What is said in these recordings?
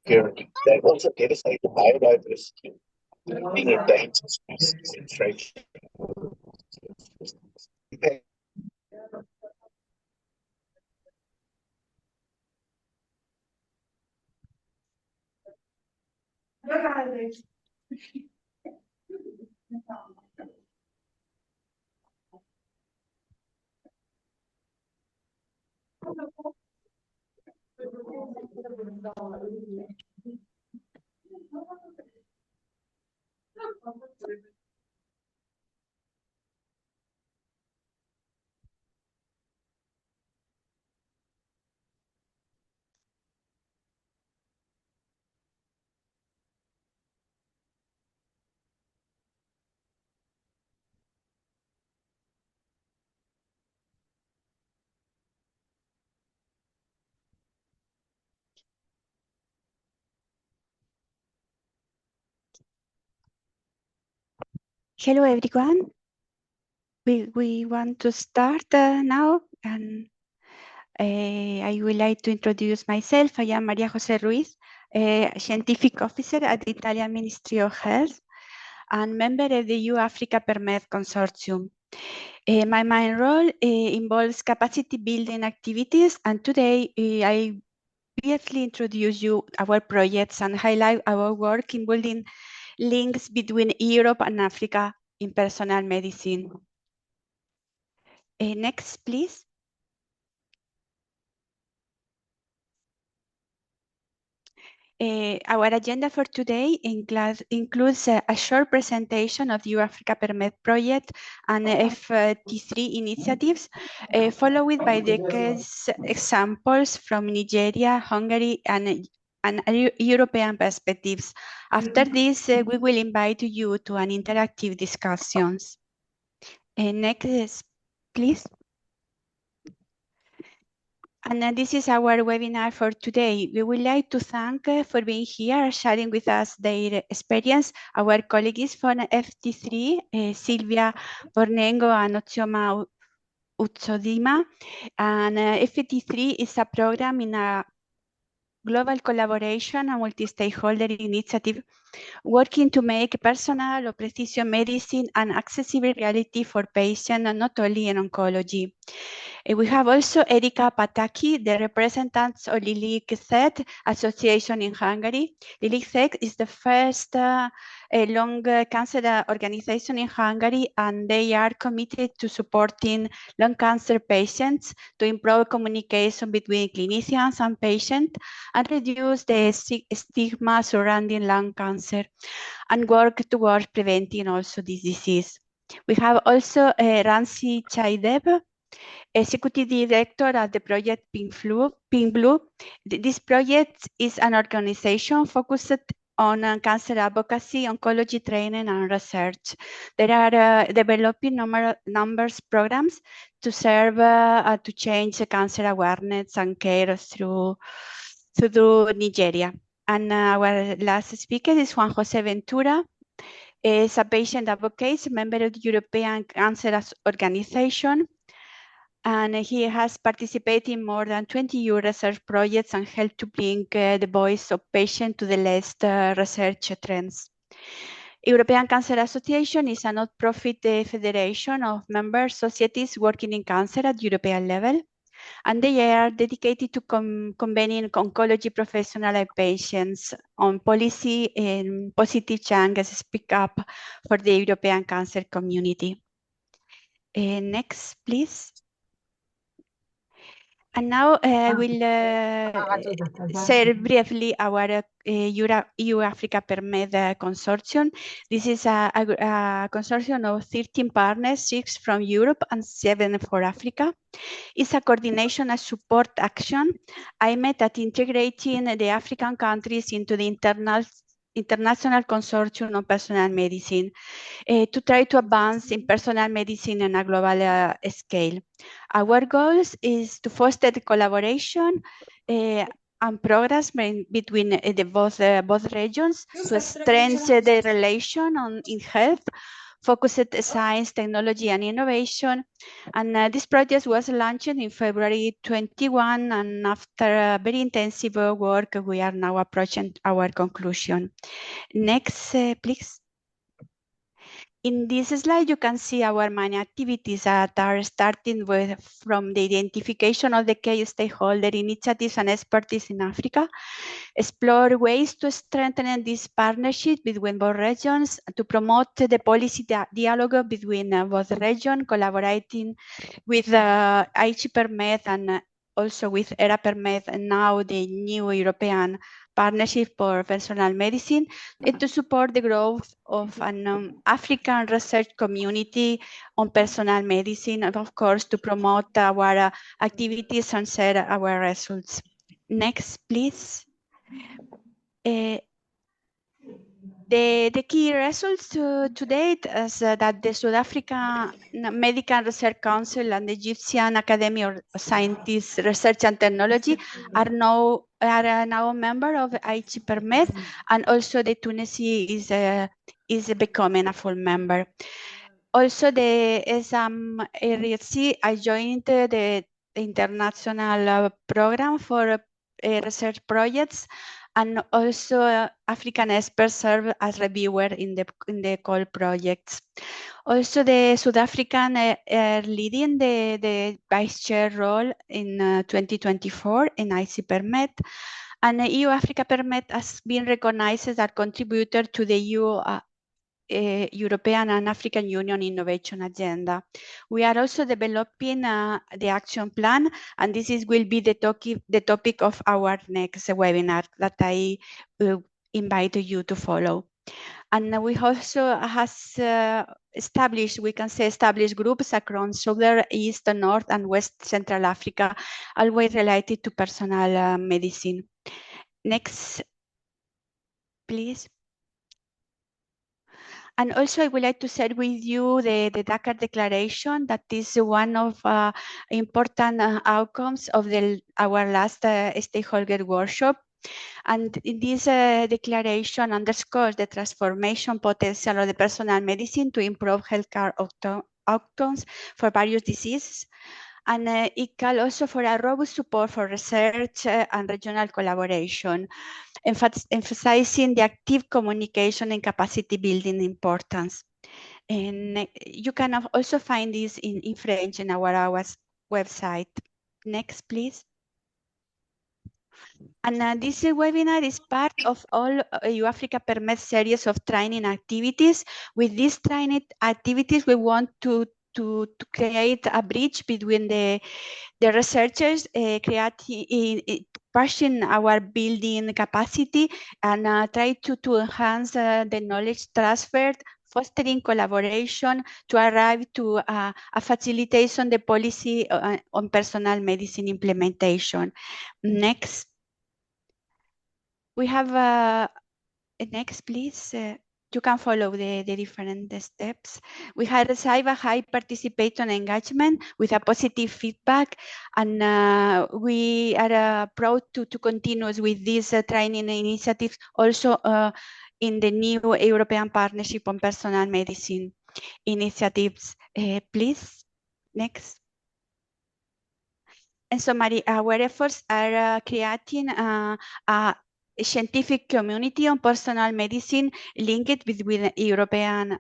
Currently, they also devastate the biodiversity in endangered species and fragile. Hello, everyone. We want to start now, and I would like to introduce myself. I am Maria Jose Ruiz, Scientific Officer at the Italian Ministry of Health and member of the EU Africa PerMed Consortium. My main role involves capacity building activities, and today I briefly introduce you our projects and highlight our work in building links between Europe and Africa in personal medicine. Next, please. Our agenda for today includes a short presentation of the Africa PerMed project and FT3 initiatives, followed by the case examples from Nigeria, Hungary, and European perspectives. After this, we will invite you to an interactive discussions. Next, please. And this is our webinar for today. We would like to thank for being here, sharing with us their experience, our colleagues from FT3, Silvia Bornengo and Otsioma Utsodima. And FT3 is a program in a global collaboration and multi-stakeholder initiative working to make personal or precision medicine an accessible reality for patients, and not only in oncology. We have also Erika Pataki, the representative of LILIC-Z Association in Hungary. LILIC-Z is the first lung cancer organization in Hungary, and they are committed to supporting lung cancer patients to improve communication between clinicians and patients and reduce the stigma surrounding lung cancer and work towards preventing also this disease. We have also Runcie C.W, Executive Director at the project Pink Blue. This project is an organization focused on cancer advocacy, oncology training, and research. There are developing numbers programs to serve to change cancer awareness and care through Nigeria. And our last speaker is Juan Jose Ventura. Is a patient advocate, member of the European Cancer Organization, and he has participated in more than 20 EU research projects and helped to bring the voice of patients to the latest research trends. European Cancer Association is a not-profit federation of member societies working in cancer at European level, and they are dedicated to convening oncology professional and patients on policy and positive changes speak up for the European cancer community. Next, please. And now I will share briefly our EU-Africa PERMED consortium. This is a consortium of 13 partners, 6 from Europe and 7 for Africa. It's a coordination and support action aimed at integrating the African countries into the international consortium on personal medicine to try to advance in personal medicine on a global scale. Our goals is to foster the collaboration and progress between both regions to strengthen the relation in health, focused science, technology, and innovation. And this project was launched in February 21, and after very intensive work, we are now approaching our conclusion. Next, please. In this slide, you can see our main activities that are starting with from the identification of the key stakeholder initiatives and expertise in Africa, explore ways to strengthen this partnership between both regions, to promote the policy dialogue between both regions, collaborating with ICPERMED and also with ERA-PERMED, and now the new European Partnership for Personal Medicine, and to support the growth of an African research community on personal medicine, and of course to promote our activities and share our results. Next, please. The key results to date is that the South African Medical Research Council and the Egyptian Academy of Sciences, Research and Technology are now a member of ICPERMED, and also the Tunisia is becoming a full member. Also, the SMRC, I joined the international program for research projects, and also African experts serve as reviewer in the call projects. Also, the South African leading the vice chair role in 2024 in ICPERMED, and EU-Africa PERMED has been recognized as a contributor to the European and African Union Innovation Agenda. We are also developing the action plan, and this will be the topic of our next webinar that I invite you to follow. And we also has established groups across Southern, East, North, and West Central Africa, always related to personal medicine. Next, please. And also, I would like to share with you the Dakar Declaration. That is one of important outcomes of our last stakeholder workshop. And in this declaration underscores the transformation potential of the personal medicine to improve healthcare outcomes for various diseases. And it calls also for a robust support for research and regional collaboration, emphasizing the active communication and capacity building importance. And you can also find this in French in our website. Next, please. And this webinar is part of all EU-Africa PERMED series of training activities. With these training activities, we want to create a bridge between the researchers, pushing our building capacity, and try to enhance the knowledge transferred, fostering collaboration to arrive to a facilitation the policy on personal medicine implementation. Next. We have next, please. You can follow the different steps. We have received a high participation engagement with a positive feedback, and we are proud to continue with these training initiatives also in the new European Partnership on Personal Medicine initiatives. Please, next. In summary, our efforts are creating a scientific community on personal medicine linked between European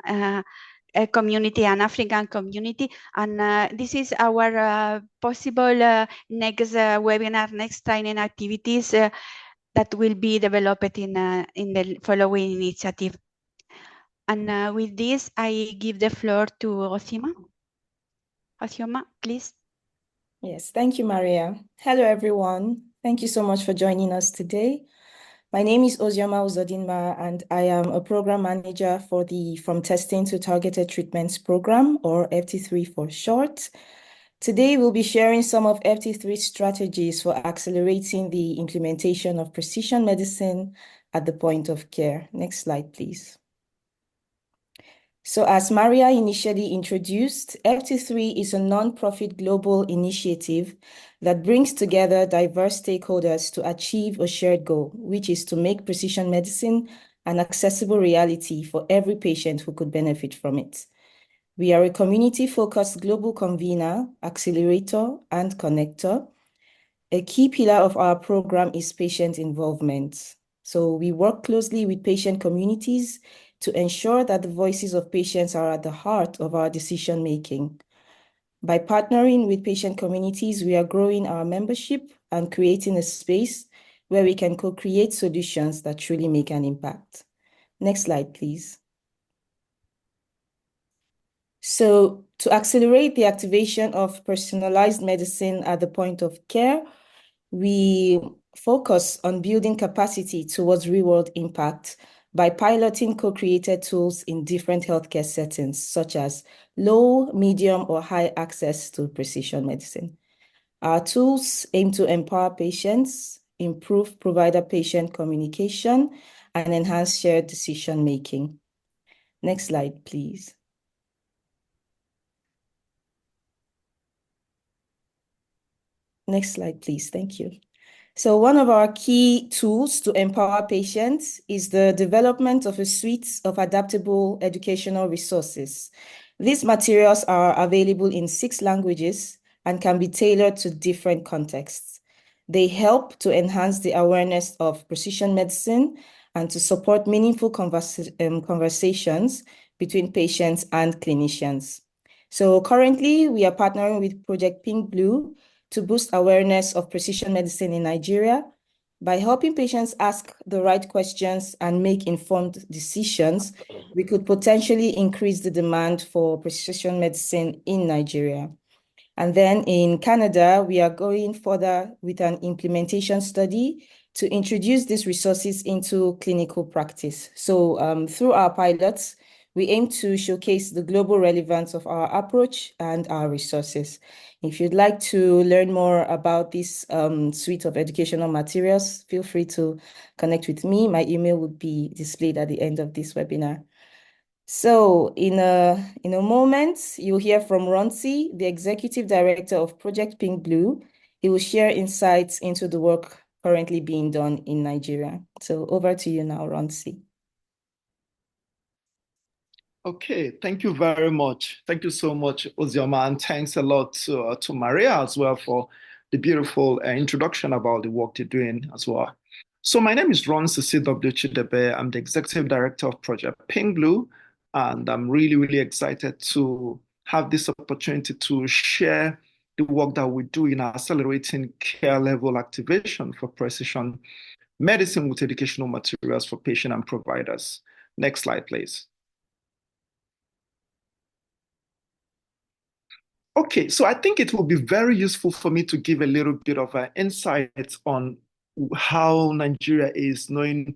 community and African community, and this is our possible next webinar, next training activities that will be developed in the following initiative. And with this, I give the floor to Osima. Osima, please. Yes, thank you, Maria. Hello, everyone. Thank you so much for joining us today. My name is Ozioma Uzodinma, and I am a program manager for the From Testing to Targeted Treatments program, or FT3 for short. Today, we'll be sharing some of FT3 strategies for accelerating the implementation of precision medicine at the point of care. Next slide, please. So as Maria initially introduced, FT3 is a non-profit global initiative that brings together diverse stakeholders to achieve a shared goal, which is to make precision medicine an accessible reality for every patient who could benefit from it. We are a community-focused global convener, accelerator, and connector. A key pillar of our program is patient involvement. So we work closely with patient communities to ensure that the voices of patients are at the heart of our decision making. By partnering with patient communities, we are growing our membership and creating a space where we can co-create solutions that truly make an impact. Next slide, please. So to accelerate the activation of personalized medicine at the point of care, we focus on building capacity towards real-world impact by piloting co-created tools in different healthcare settings, such as low, medium, or high access to precision medicine. Our tools aim to empower patients, improve provider-patient communication, and enhance shared decision-making. Next slide, please. Next slide, please. Thank you. So one of our key tools to empower patients is the development of a suite of adaptable educational resources. These materials are available in 6 languages and can be tailored to different contexts. They help to enhance the awareness of precision medicine and to support meaningful conversations between patients and clinicians. So currently, we are partnering with Project Pink Blue to boost awareness of precision medicine in Nigeria by helping patients ask the right questions and make informed decisions. We could potentially increase the demand for precision medicine in Nigeria. And then in Canada, we are going further with an implementation study to introduce these resources into clinical practice. So through our pilots, we aim to showcase the global relevance of our approach and our resources. If you'd like to learn more about this suite of educational materials, feel free to connect with me. My email would be displayed at the end of this webinar. So in a moment, you'll hear from Runcie, the Executive Director of Project Pink Blue. He will share insights into the work currently being done in Nigeria. So over to you now, Runcie. Okay, thank you very much. Thank you so much, Ozioma, and thanks a lot to Maria as well for the beautiful introduction about the work you're doing as well. So my name is Runcie C.W. Chidebe. I'm the Executive Director of Project Pink Blue, and I'm really, really excited to have this opportunity to share the work that we do in accelerating care level activation for precision medicine with educational materials for patients and providers. Next slide, please. Okay, so I think it will be very useful for me to give a little bit of an insight on how Nigeria is, knowing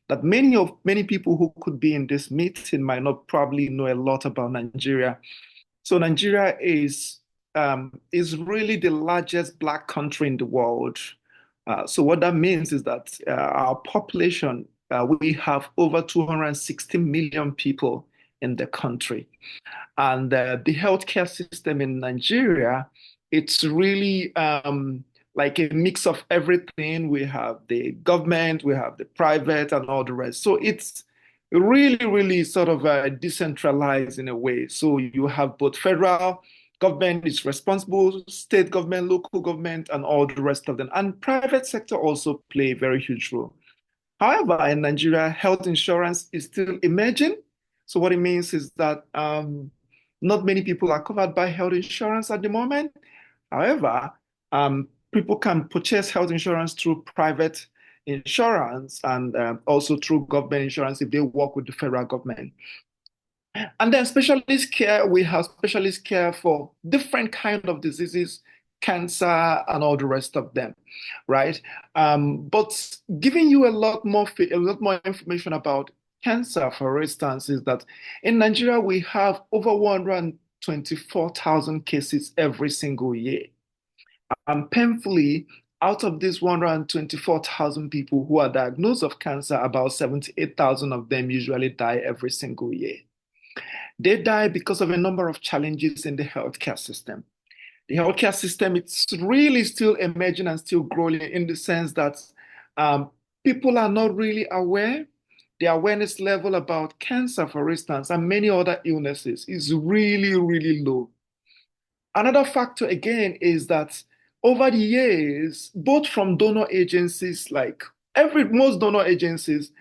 that many people who could be in this meeting might not probably know a lot about Nigeria. So Nigeria is really the largest Black country in the world. So what that means is that our population, we have over 260 million people in the country. And the healthcare system in Nigeria, it's really like a mix of everything. We have the government, we have the private, and all the rest. So it's really, really sort of decentralized in a way. So you have both federal government is responsible, state government, local government, and all the rest of them. And private sector also play a very huge role. However, in Nigeria, health insurance is still emerging. So what it means is that not many people are covered by health insurance at the moment. However, people can purchase health insurance through private insurance and also through government insurance if they work with the federal government. And then specialist care, we have specialist care for different kind of diseases cancer, and all the rest of them, right? But giving you a lot more information about cancer, for instance, is that in Nigeria we have over 124,000 cases every single year. And painfully, out of these 124,000 people who are diagnosed of cancer, about 78,000 of them usually die every single year. They die because of a number of challenges in the healthcare system. The healthcare system, it's really still emerging and still growing in the sense that people are not really aware. The awareness level about cancer, for instance, and many other illnesses is really, really low. Another factor, again, is that over the years, both from donor agencies, like most donor agencies,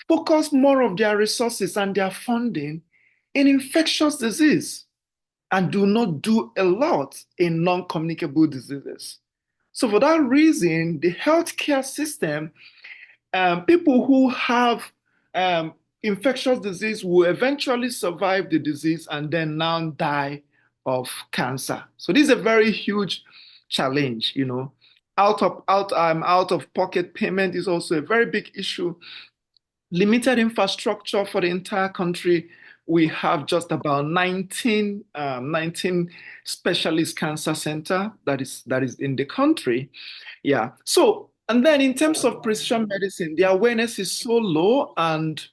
focus more of their resources and their funding in infectious disease and do not do a lot in non-communicable diseases. So for that reason, the healthcare system, people who have infectious disease will eventually survive the disease and then now die of cancer. So this is a very huge challenge, you know. Out of pocket payment is also a very big issue. Limited infrastructure for the entire country. We have just about 19 specialist cancer center that is in the country. Yeah. So, and then in terms of precision medicine, the awareness is so low, and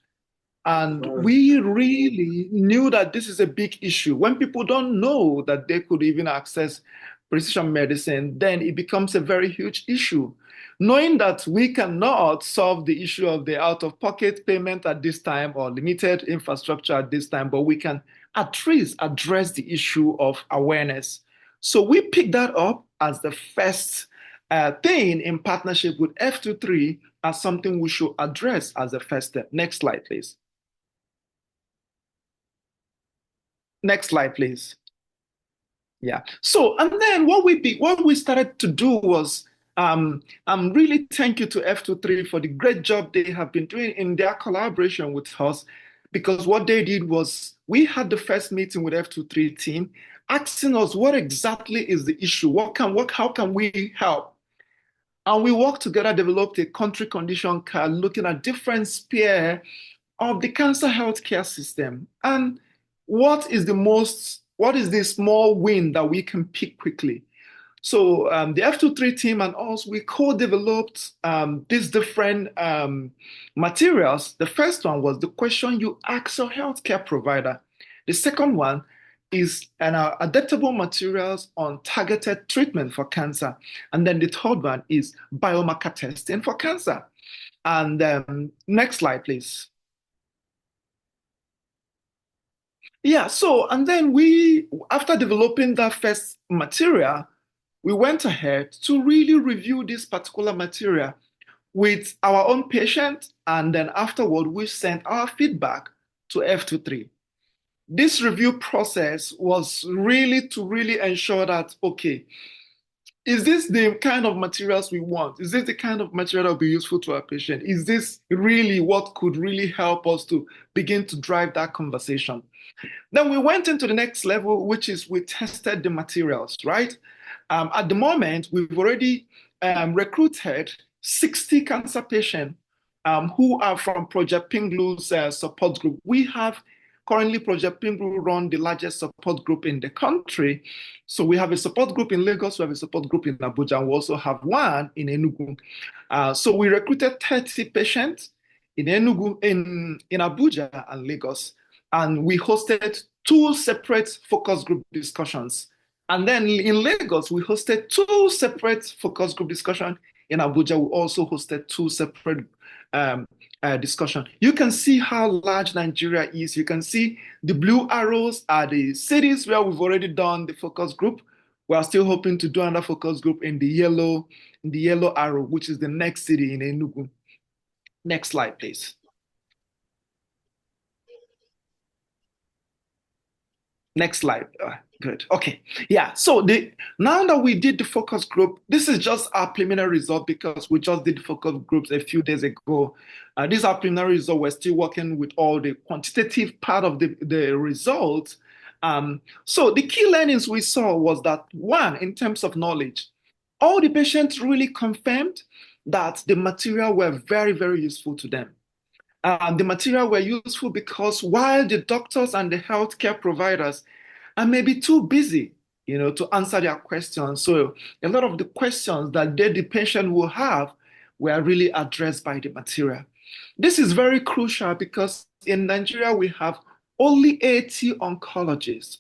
we really knew that this is a big issue. When people don't know that they could even access precision medicine, then it becomes a very huge issue. Knowing that we cannot solve the issue of the out-of-pocket payment at this time or limited infrastructure at this time, but we can at least address the issue of awareness. So we picked that up as the first thing in partnership with F23 as something we should address as a first step. Next slide, please. Next slide, please. Yeah. So, and then what we started to do was, I'm really thank you to F23 for the great job they have been doing in their collaboration with us, because what they did was we had the first meeting with F23 team asking us what exactly is the issue, how can we help? And we worked together, developed a country condition card looking at different spheres of the cancer healthcare system. And what is the small win that we can pick quickly? So the F23 team and us, we co-developed these different materials. The first one was the question you ask your healthcare provider. The second one is adaptable materials on targeted treatment for cancer. And then the third one is biomarker testing for cancer. And next slide, please. Yeah, so, and then after developing that first material, we went ahead to really review this particular material with our own patient, and then afterward, we sent our feedback to F23. This review process was really to ensure that, okay, is this the kind of materials we want? Is this the kind of material that will be useful to our patient? Is this really what could really help us to begin to drive that conversation? Then we went into the next level, which is we tested the materials, right? At the moment, we've already recruited 60 cancer patients who are from Project Pinglu's support group. We have currently Project Pinglu run the largest support group in the country. So we have a support group in Lagos, we have a support group in Abuja, and we also have one in Enugu. So we recruited 30 patients in Enugu, in Abuja and Lagos. And we hosted 2 separate focus group discussions. And then in Lagos, we hosted 2 separate focus group discussions. In Abuja, we also hosted 2 separate discussions. You can see how large Nigeria is. You can see the blue arrows are the cities where we've already done the focus group. We are still hoping to do another focus group in the yellow arrow, which is the next city in Enugu. Next slide, please. Next slide. Good. Okay. Yeah. So now that we did the focus group, this is just our preliminary result because we just did focus groups a few days ago. These are preliminary results. We're still working with all the quantitative part of the results. So the key learnings we saw was that, one, in terms of knowledge, all the patients really confirmed that the material were very, very useful to them. The material were useful because while the doctors and the healthcare providers are maybe too busy, to answer their questions, so a lot of the questions that the patient will have were really addressed by the material. This is very crucial because in Nigeria, we have only 80 oncologists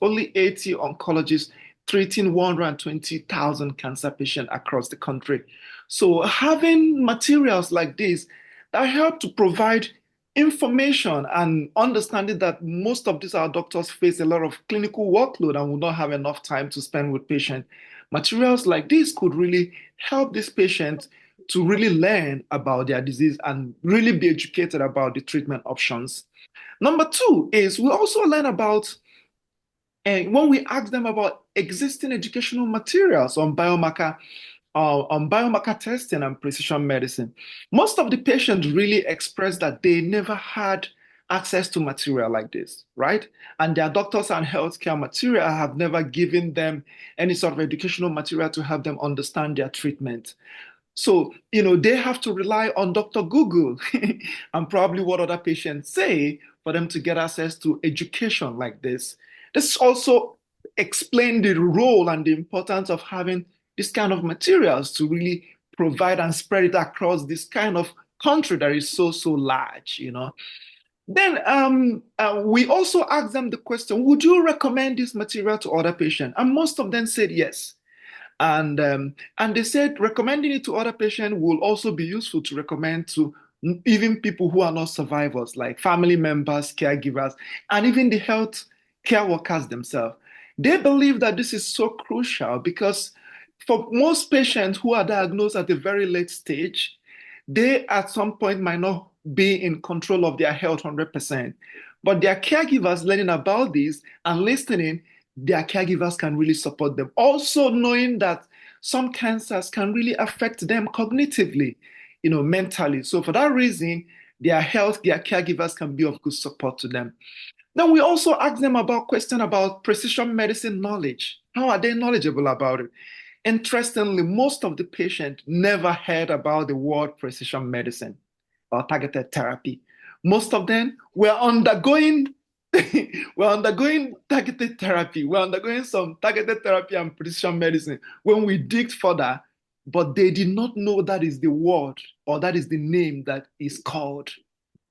treating 120,000 cancer patients across the country. So having materials like this that help to provide information and understanding that most of these our doctors face a lot of clinical workload and will not have enough time to spend with patients. Materials like this could really help these patients to really learn about their disease and really be educated about the treatment options. Number two is we also learn about, and when we ask them about existing educational materials on biomarker testing and precision medicine, most of the patients really express that they never had access to material like this, right? And their doctors and healthcare material have never given them any sort of educational material to help them understand their treatment. So, they have to rely on Dr. Google and probably what other patients say for them to get access to education like this. This also explains the role and the importance of having this kind of materials to really provide and spread it across this kind of country that is so large, Then we also asked them the question, would you recommend this material to other patients? And most of them said yes. And they said recommending it to other patients will also be useful to recommend to even people who are not survivors, like family members, caregivers, and even the health care workers themselves. They believe that this is so crucial because for most patients who are diagnosed at a very late stage, they at some point might not be in control of their health 100%. But their caregivers learning about this and listening, their caregivers can really support them. Also knowing that some cancers can really affect them cognitively, mentally. So for that reason, their caregivers can be of good support to them. Then we also ask them about questions about precision medicine knowledge. How are they knowledgeable about it? Interestingly, most of the patients never heard about the word precision medicine or targeted therapy. Most of them were undergoing targeted therapy. We're undergoing some targeted therapy and precision medicine when we digged further, but they did not know that is the word or that is the name that is called.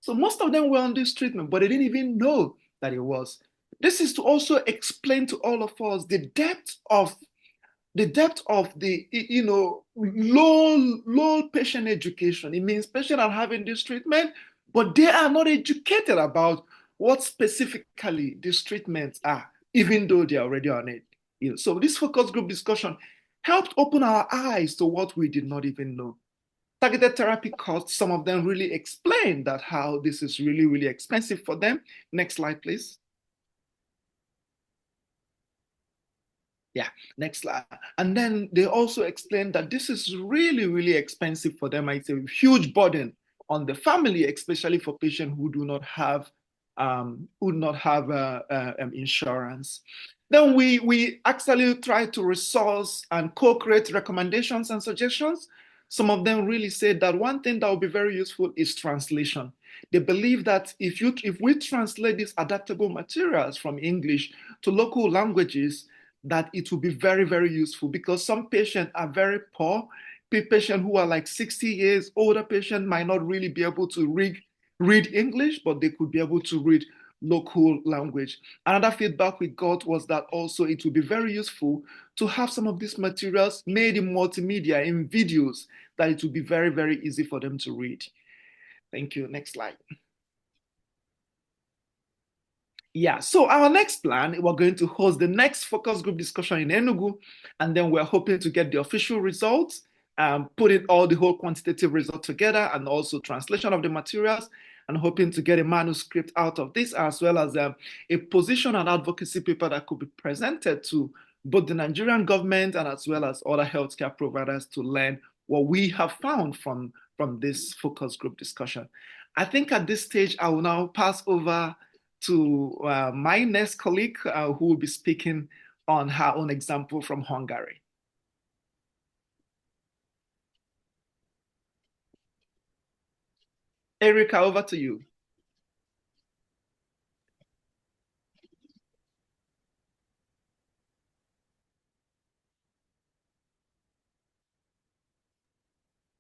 So most of them were on this treatment, but they didn't even know that it was. This is to also explain to all of us the depth of the low patient education. It means patients are having this treatment, but they are not educated about what specifically these treatments are, even though they're already on it. So this focus group discussion helped open our eyes to what we did not even know. Targeted therapy costs, some of them really explain that how this is really, really expensive for them. Next slide, please. Yeah, next slide. And then they also explain that this is really, really expensive for them. It's a huge burden on the family, especially for patients who do not have insurance. Then we actually try to resource and co-create recommendations and suggestions. Some of them really said that one thing that will be very useful is translation. They believe that if we translate these adaptable materials from English to local languages, that it will be very, very useful because some patients are very poor. Patients who are like 60 years older patients might not really be able to read English, but they could be able to read local language. Another feedback we got was that also it would be very useful to have some of these materials made in multimedia, in videos, that it would be very, very easy for them to read. Thank you. Next slide. Yeah, so our next plan, we're going to host the next focus group discussion in Enugu, and then we're hoping to get the official results, putting all the whole quantitative results together and also translation of the materials, and hoping to get a manuscript out of this, as well as a position and advocacy paper that could be presented to both the Nigerian government and as well as other healthcare providers to learn what we have found from this focus group discussion. I think at this stage, I will now pass over to my next colleague who will be speaking on her own example from Hungary. Erika, over to you.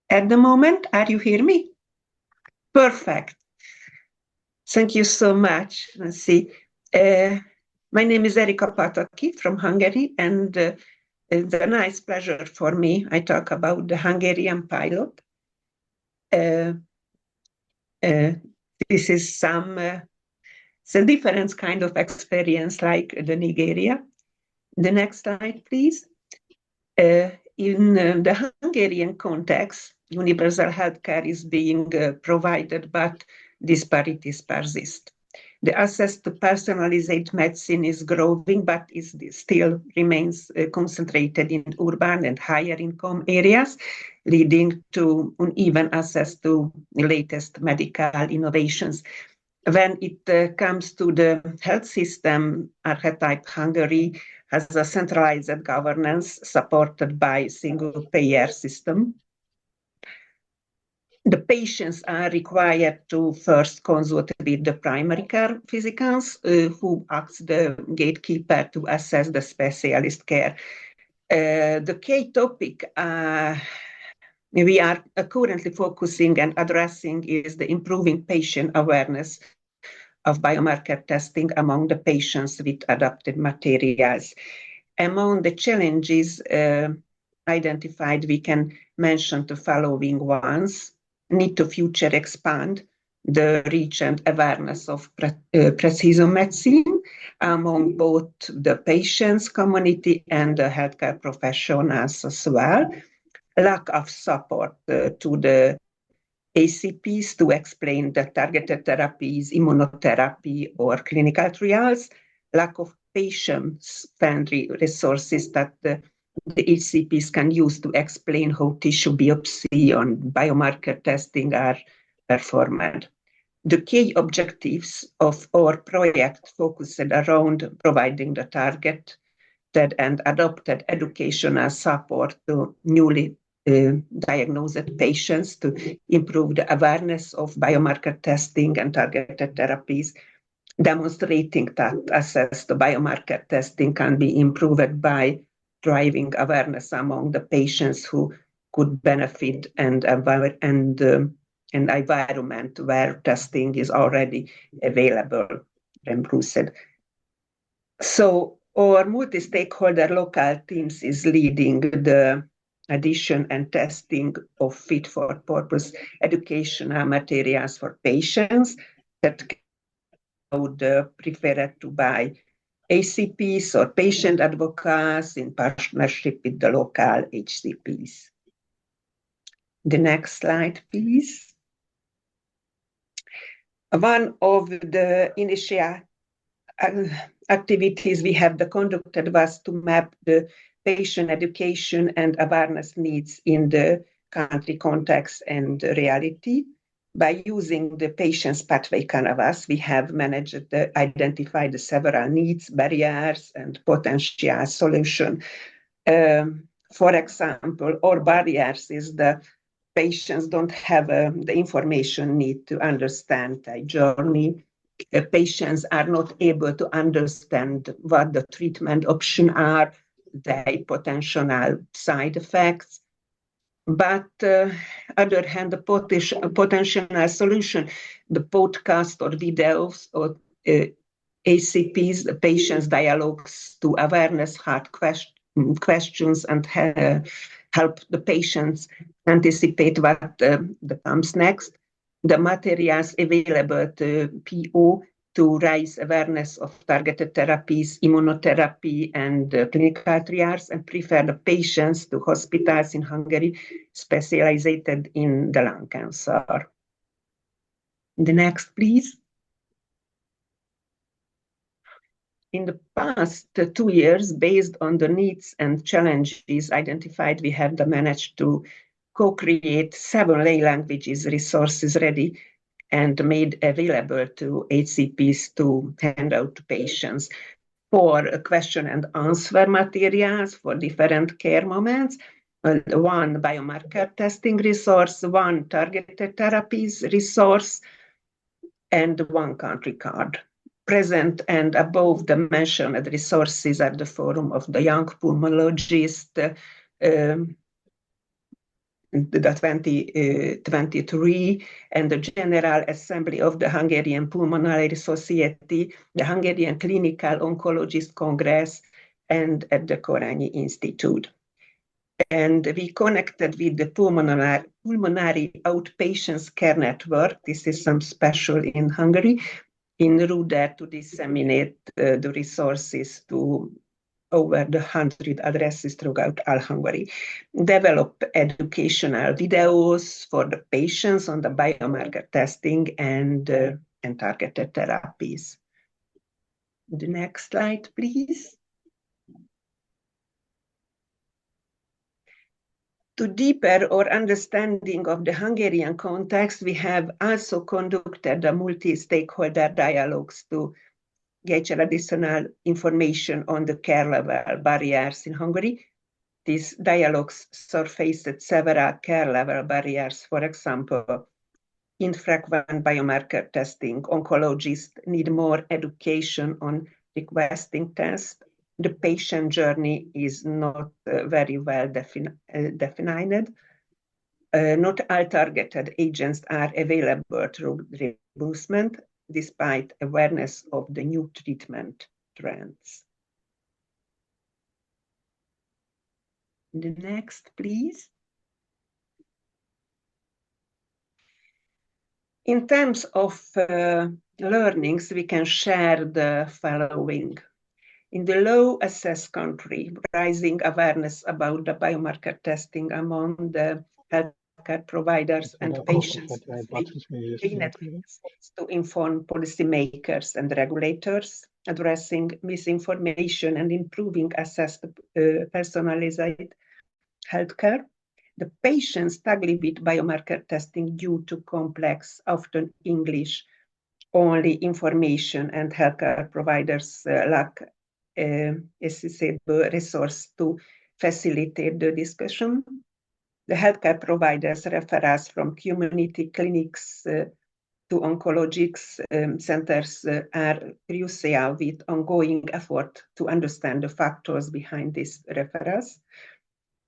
At the moment, are you hear me? Perfect. Thank you so much, Nancy. My name is Erika Pataki from Hungary, and it's a nice pleasure for me. I talk about the Hungarian pilot. This is it's a different kind of experience like the Nigeria. The next slide, please. In the Hungarian context, universal healthcare is being provided, but disparities persist. The access to personalized medicine is growing, but still remains concentrated in urban and higher income areas, leading to uneven access to the latest medical innovations. When it comes to the health system archetype, Hungary has a centralized governance supported by single payer system. The patients are required to first consult with the primary care physicians who acts the gatekeeper to assess the specialist care. The key topic we are currently focusing and addressing is the improving patient awareness of biomarker testing among the patients with adapted materials. Among the challenges identified, we can mention the following ones: need to future expand the reach and awareness of precision medicine among both the patients community and the healthcare professionals as well. Lack of support to the ACPs to explain the targeted therapies, immunotherapy, or clinical trials. Lack of patient-friendly resources that the ACPs can use to explain how tissue biopsy and biomarker testing are performed. The key objectives of our project focused around providing the targeted and adopted educational support to newly diagnosed patients to improve the awareness of biomarker testing and targeted therapies, demonstrating that access to biomarker testing can be improved by driving awareness among the patients who could benefit and environment where testing is already available and boosted. So our multi-stakeholder local teams is leading the addition and testing of fit-for-purpose educational materials for patients that would prefer to buy ACPs or patient advocates in partnership with the local HCPs. The next slide, please. One of the initial activities we have conducted was to map the patient education and awareness needs in the country context and reality. By using the patient's pathway canvas, we have managed to identify the several needs, barriers, and potential solution. For example, our barriers is the patients don't have the information need to understand the journey. Patients are not able to understand what the treatment options are, their potential side effects. But other hand, the potential solution, the podcast or videos or ACPs, the patients' dialogues to awareness, hard questions, and help the patients anticipate what comes next. The materials available to PO to raise awareness of targeted therapies, immunotherapy, and clinical trials, and prefer the patients to hospitals in Hungary specialized in the lung cancer. The next, please. In the past 2 years, based on the needs and challenges identified, we have managed to co-create 7 lay languages resources ready and made available to HCPs to hand out to patients for question and answer materials for different care moments, one biomarker testing resource, one targeted therapies resource, and one country card. Present and above the mentioned resources at the Forum of the Young Pulmonologist, the 2023, and the General Assembly of the Hungarian Pulmonary Society, the Hungarian Clinical Oncologist Congress, and at the Korányi Institute. And we connected with the Pulmonary Outpatients Care Network. This is some special in Hungary, in order to disseminate the resources to over 100 addresses throughout all Hungary. Develop educational videos for the patients on the biomarker testing and targeted therapies. The next slide, please. To deeper our understanding of the Hungarian context, we have also conducted a multi-stakeholder dialogues to get additional information on the care level barriers in Hungary. These dialogues surfaced several care level barriers. For example, infrequent biomarker testing. Oncologists need more education on requesting tests. The patient journey is not very well defined. Not all targeted agents are available through reimbursement, despite awareness of the new treatment trends. The next, please. In terms of learnings, we can share the following. In the low-access country, rising awareness about the biomarker testing among the healthcare providers and patients to inform policymakers and regulators, addressing misinformation and improving access to personalized healthcare. The patients struggle with biomarker testing due to complex, often English-only information, and healthcare providers lack accessible resource to facilitate the discussion. The healthcare providers refer us from community clinics to oncologics centers are crucial with ongoing effort to understand the factors behind these referrals.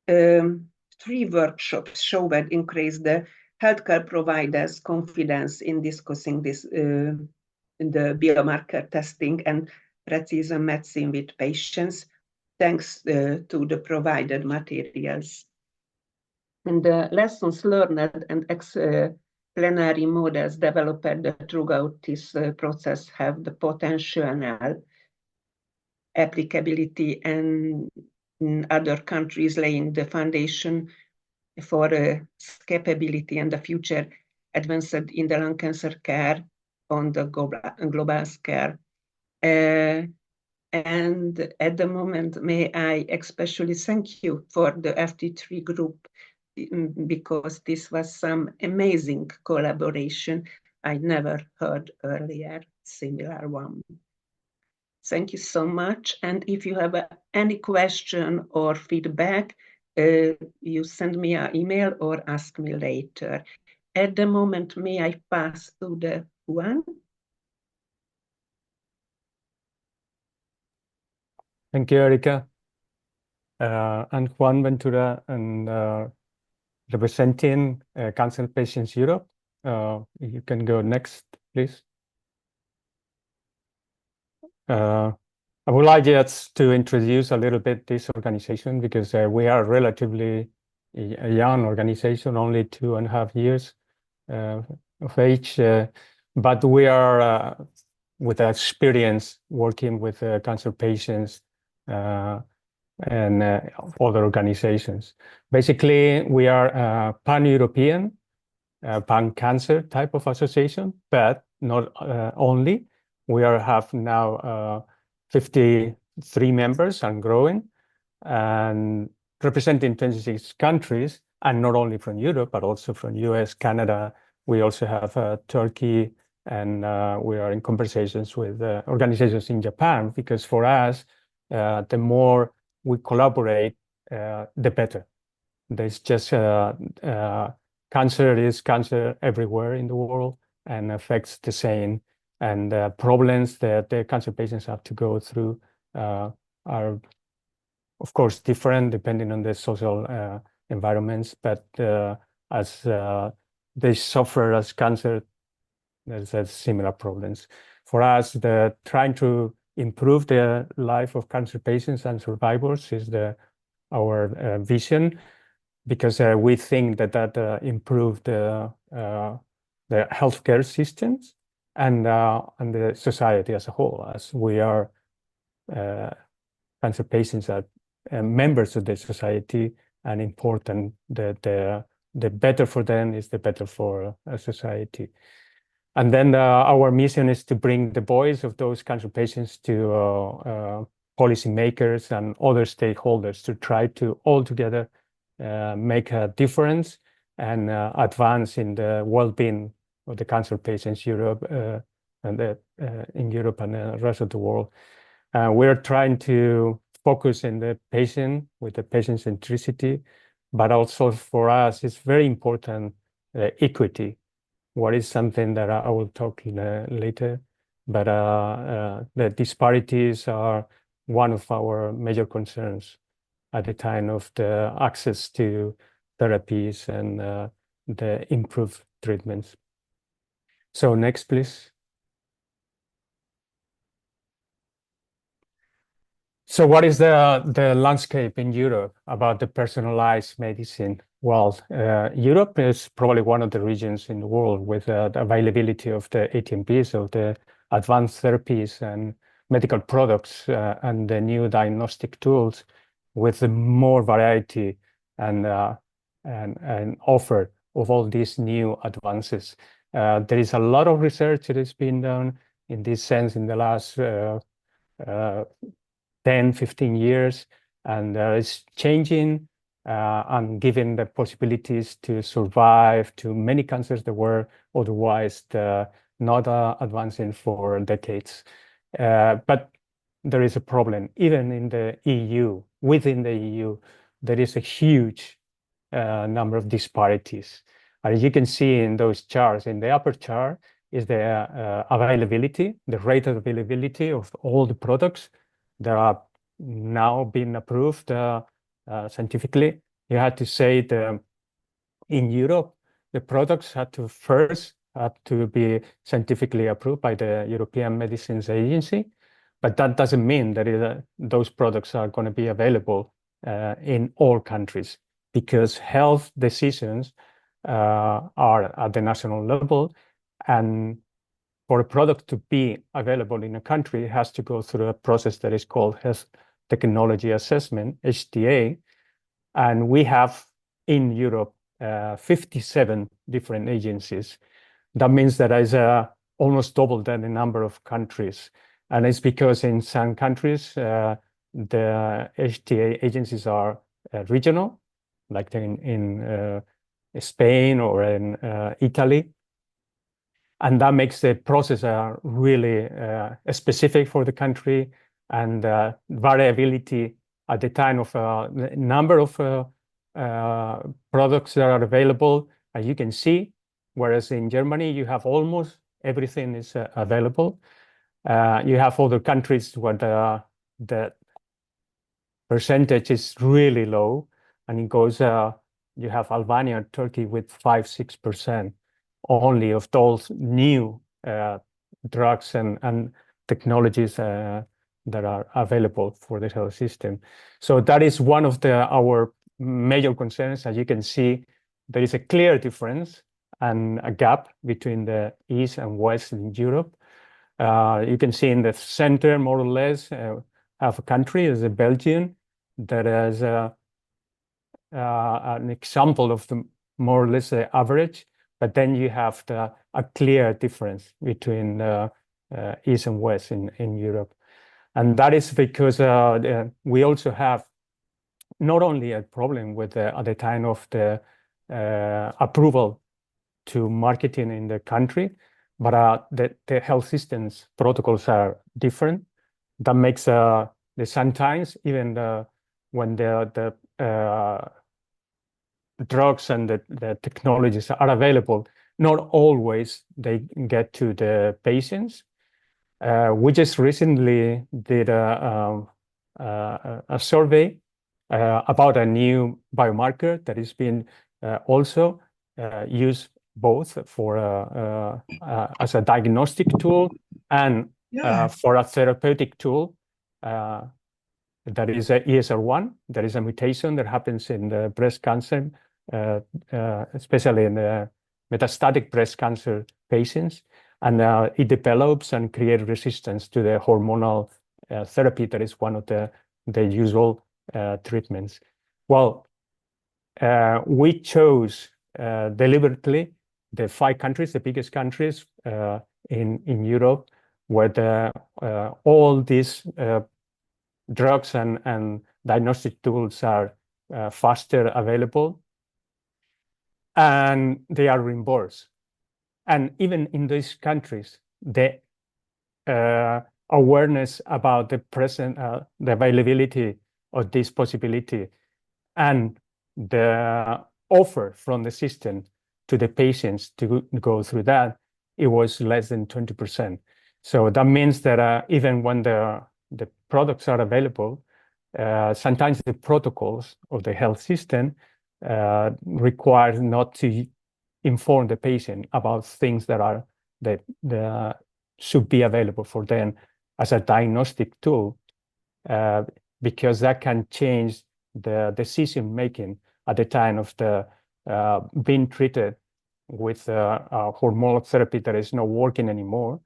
3 workshops showed increase the healthcare providers' confidence in discussing this, the biomarker testing and precision medicine with patients, thanks to the provided materials. And the lessons learned and explanatory models developed throughout this process have the potential applicability and in other countries, laying the foundation for scalability and the future advanced in the lung cancer care on the global scale. And at the moment, may I especially thank you for the FT3 group, because this was some amazing collaboration. I never heard earlier similar one. Thank you so much. And if you have any question or feedback, you send me an email or ask me later. At the moment, may I pass to the Juan? Thank you, Erika. I'm Juan Ventura, and representing Cancer Patients Europe. You can go next, please. I would like just to introduce a little bit this organization, because we are relatively a young organization, only 2.5 years of age, but we are with experience working with cancer patients and other organizations. Basically, we are a pan-European, pan-cancer type of association, but not only. We have now 53 members and growing, and representing 26 countries, and not only from Europe, but also from US, Canada. We also have Turkey, and we are in conversations with organizations in Japan, because for us, the more we collaborate, the better. There's just cancer is cancer everywhere in the world and affects the same. And problems that the cancer patients have to go through are, of course, different depending on the social environments. But as they suffer as cancer, there's similar problems. For us, trying to improve the life of cancer patients and survivors is our vision, because we think that improved the healthcare systems and the society as a whole, as we are cancer patients are members of the society, and important that the better for them is the better for society. And then our mission is to bring the voice of those cancer patients to policymakers and other stakeholders to try to all together make a difference and advance in the well-being of the cancer patients in Europe and the rest of the world. We're trying to focus in the patient with the patient centricity, but also for us, it's very important equity. What is something that I will talk later, but the disparities are one of our major concerns at the time of the access to therapies and the improved treatments. So next, please. So what is the landscape in Europe about the personalized medicine? Well, Europe is probably one of the regions in the world with the availability of the ATMPs, of the advanced therapies and medical products and the new diagnostic tools, with more variety and offer of all these new advances. There is a lot of research that has been done in this sense in the last 10, 15 years, and it's changing and giving the possibilities to survive to many cancers that were otherwise not advancing for decades. But there is a problem, even in the EU, within the EU, there is a huge number of disparities. As you can see in those charts, in the upper chart is the availability, the rate of availability of all the products that are now being approved scientifically. You had to say in Europe, the products had to be scientifically approved by the European Medicines Agency, but that doesn't mean that those products are going to be available in all countries, because health decisions are at the national level, and for a product to be available in a country, it has to go through a process that is called Health Technology Assessment, HTA, and we have in Europe 57 different agencies. That means that is almost double than the number of countries, and it's because in some countries the HTA agencies are regional, like in Spain or in Italy. And that makes the process really specific for the country, and variability at the time of the number of products that are available, as you can see. Whereas in Germany, you have almost everything is available. You have other countries where the percentage is really low, and it goes. You have Albania and Turkey with 5-6% only of those new drugs and technologies that are available for the health system. So that is one of our major concerns. As you can see, there is a clear difference and a gap between the East and West in Europe. You can see in the center, more or less, have a country as Belgium that is an example of the more or less the average. But then you have a clear difference between East and West in Europe. And that is because we also have not only a problem with at the time of the approval to marketing in the country, but the health systems protocols are different. That makes sometimes even when the drugs and the technologies are available, not always they get to the patients. We just recently did a survey about a new biomarker that is being also used both for as a diagnostic tool and for a therapeutic tool. That is a ESR1. There is a mutation that happens in the breast cancer, especially in the metastatic breast cancer patients. And it develops and creates resistance to the hormonal therapy that is one of the usual treatments. Well, we chose deliberately the 5 countries, the biggest countries in Europe, where all these drugs and diagnostic tools are faster available, and they are reimbursed. And even in these countries, the awareness about the availability of this possibility and the offer from the system to the patients to go through that, it was less than 20%. So that means that even when the products are available, sometimes the protocols of the health system require not to inform the patient about things that should be available for them as a diagnostic tool, because that can change the decision making at the time of the being treated with hormonal therapy that is not working anymore,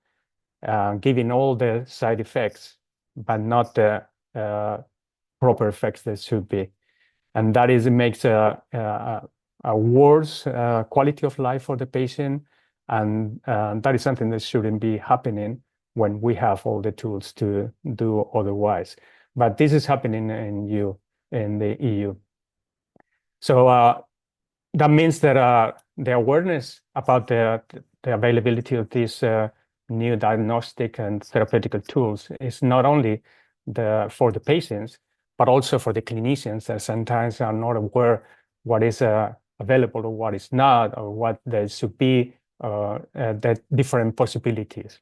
giving all the side effects, but not the proper effects that should be. And that makes a worse quality of life for the patient. And that is something that shouldn't be happening when we have all the tools to do otherwise. But this is happening in the EU. So that means that the awareness about the availability of these new diagnostic and therapeutic tools is not only for the patients, but also for the clinicians that sometimes are not aware what is available or what is not, or what there should be, the different possibilities.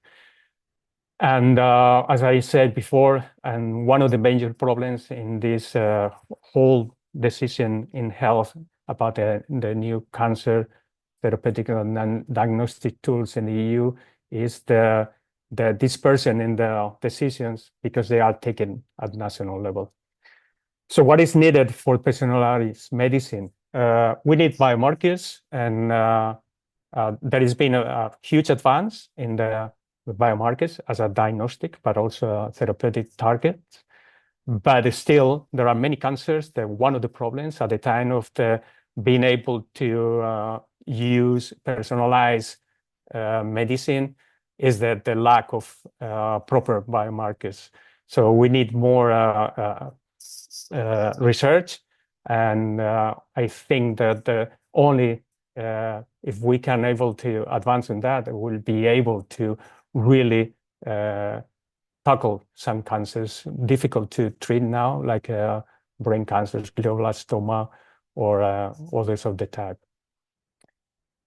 And as I said before, and one of the major problems in this whole decision in health about the new cancer therapeutic and diagnostic tools in the EU is the dispersion in the decisions, because they are taken at national level. So what is needed for personalized medicine? We need biomarkers, and there has been a huge advance in the biomarkers as a diagnostic, but also a therapeutic target. But still, there are many cancers that one of the problems at the time of being able to use personalized medicine is that the lack of proper biomarkers. So we need more research, and I think that only if we can able to advance in that, we'll be able to really tackle some cancers difficult to treat now, like brain cancers, glioblastoma, or others of the type.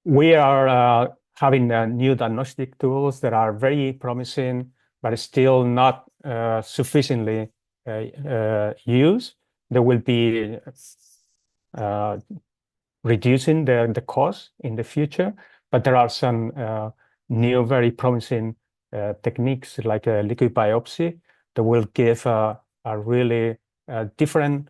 We are having new diagnostic tools that are very promising, but still not sufficiently used. They will be reducing the cost in the future, but there are some new, very promising techniques like liquid biopsy that will give a really different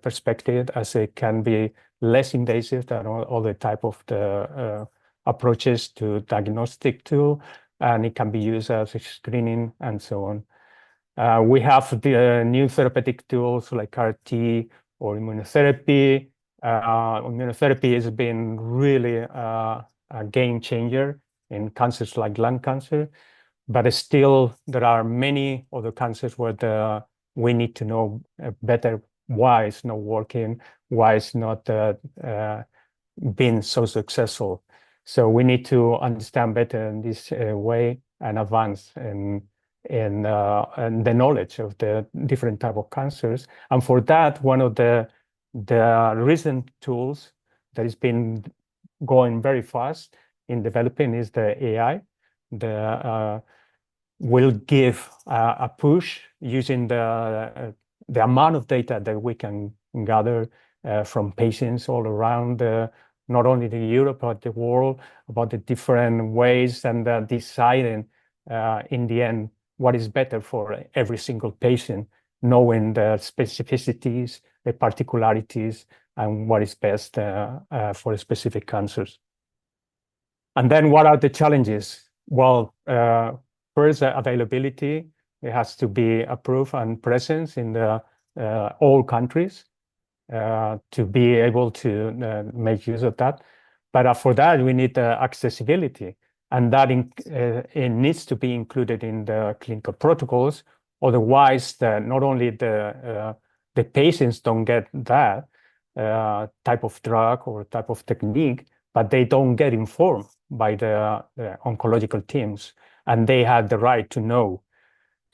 perspective, as it can be less invasive than all the type of the approaches to diagnostic tool, and it can be used as a screening and so on. We have the new therapeutic tools like CAR-T or immunotherapy. Immunotherapy has been really a game changer in cancers like lung cancer, but still there are many other cancers where we need to know better why it's not working, why it's not being so successful. So we need to understand better in this way and advance in the knowledge of the different type of cancers. And for that, one of the recent tools that has been going very fast in developing is the AI. Will give a push using the amount of data that we can gather from patients all around not only the Europe but the world, about the different ways, and deciding in the end what is better for every single patient, knowing the specificities, the particularities, and what is best for specific cancers. And then what are the challenges? Well, first, availability. It has to be approved and present in all countries to be able to make use of that. But for that, we need accessibility, and that it needs to be included in the clinical protocols. Otherwise, not only the patients don't get that type of drug or type of technique, but they don't get informed by the oncological teams, and they have the right to know.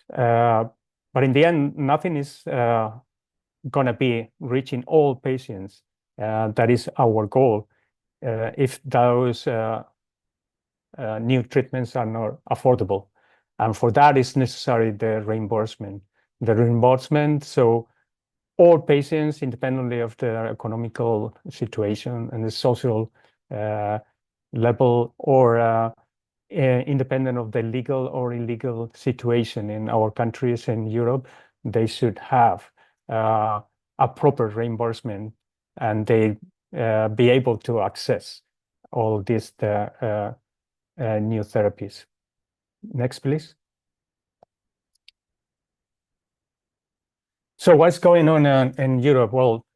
But in the end, nothing is going to be reaching all patients. That is our goal. If those new treatments are not affordable. And for that is necessary the reimbursement. So all patients, independently of their economical situation and the social level, or independent of the legal or illegal situation in our countries in Europe, they should have a proper reimbursement, and they be able to access all these new therapies. Next, please. So what's going on in Europe? Well,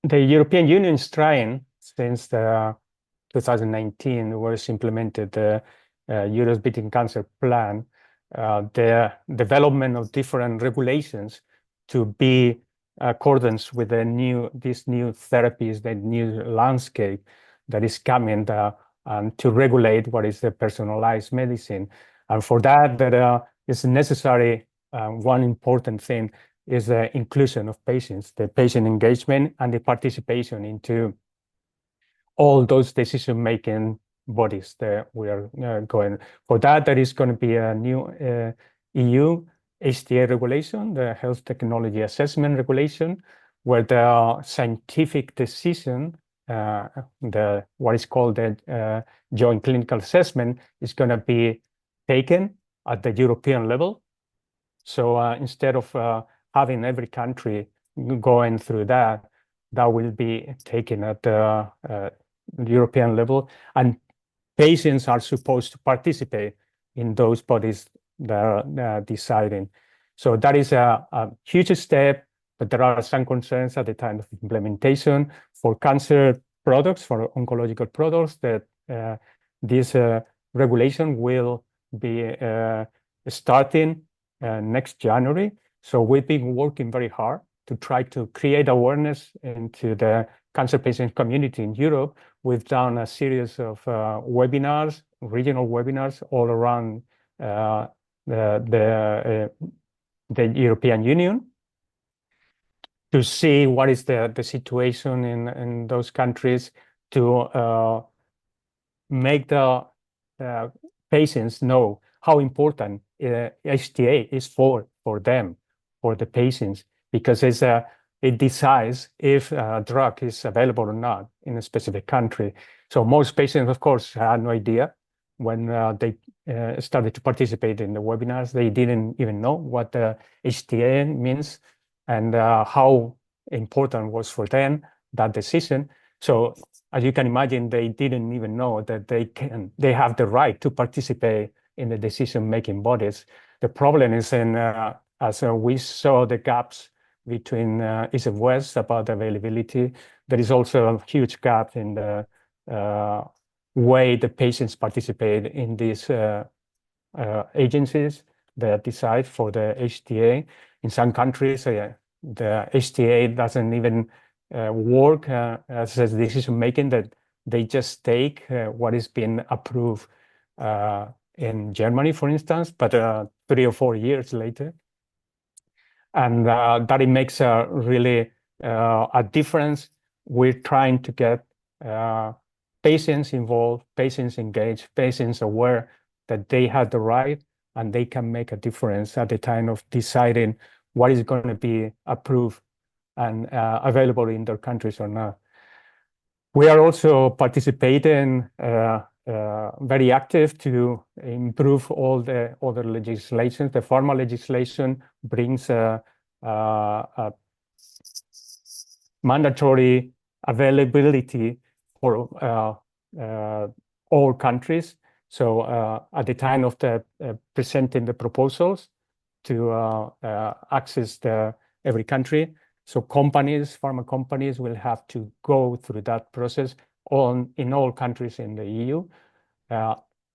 the European Union is trying since 2019 was implemented the Europe's Beating Cancer Plan, the development of different regulations to be accordance with these new therapies, the new landscape that is coming, and to regulate what is the personalized medicine. And for that is necessary. One important thing is the inclusion of patients, the patient engagement, and the participation into all those decision-making bodies that we are going. For that, there is going to be a new EU HTA regulation, the Health Technology Assessment Regulation, where the scientific decision, what is called the joint clinical assessment, is going to be taken at the European level. So instead of having every country going through that will be taken at the European level, and patients are supposed to participate in those bodies that are deciding. So that is a huge step, but there are some concerns at the time of implementation for cancer products, for oncological products, that this regulation will be starting next January. So we've been working very hard to try to create awareness into the cancer patient community in Europe. We've done a series of webinars, regional webinars all around the European Union to see what is the situation in those countries, to make the patients know how important HTA is for them, for the patients, because it decides if a drug is available or not in a specific country. So most patients, of course, had no idea when they started to participate in the webinars. They didn't even know what the HTA means and how important was for them that decision. So as you can imagine, they didn't even know that they have the right to participate in the decision-making bodies. The problem is as we saw the gaps between East and West about availability, there is also a huge gap in the way the patients participate in these agencies that decide for the HTA. In some countries, the HTA doesn't even work as a decision-making, that they just take what has been approved in Germany, for instance, but 3 or 4 years later. And that it makes really a difference. We're trying to get patients involved, patients engaged, patients aware that they have the right and they can make a difference at the time of deciding what is going to be approved and available in their countries or not. We are also participating very active to improve all the other legislation. The pharma legislation brings mandatory availability for all countries. So at the time of the presenting the proposals to access every country, so pharma companies will have to go through that process in all countries in the EU.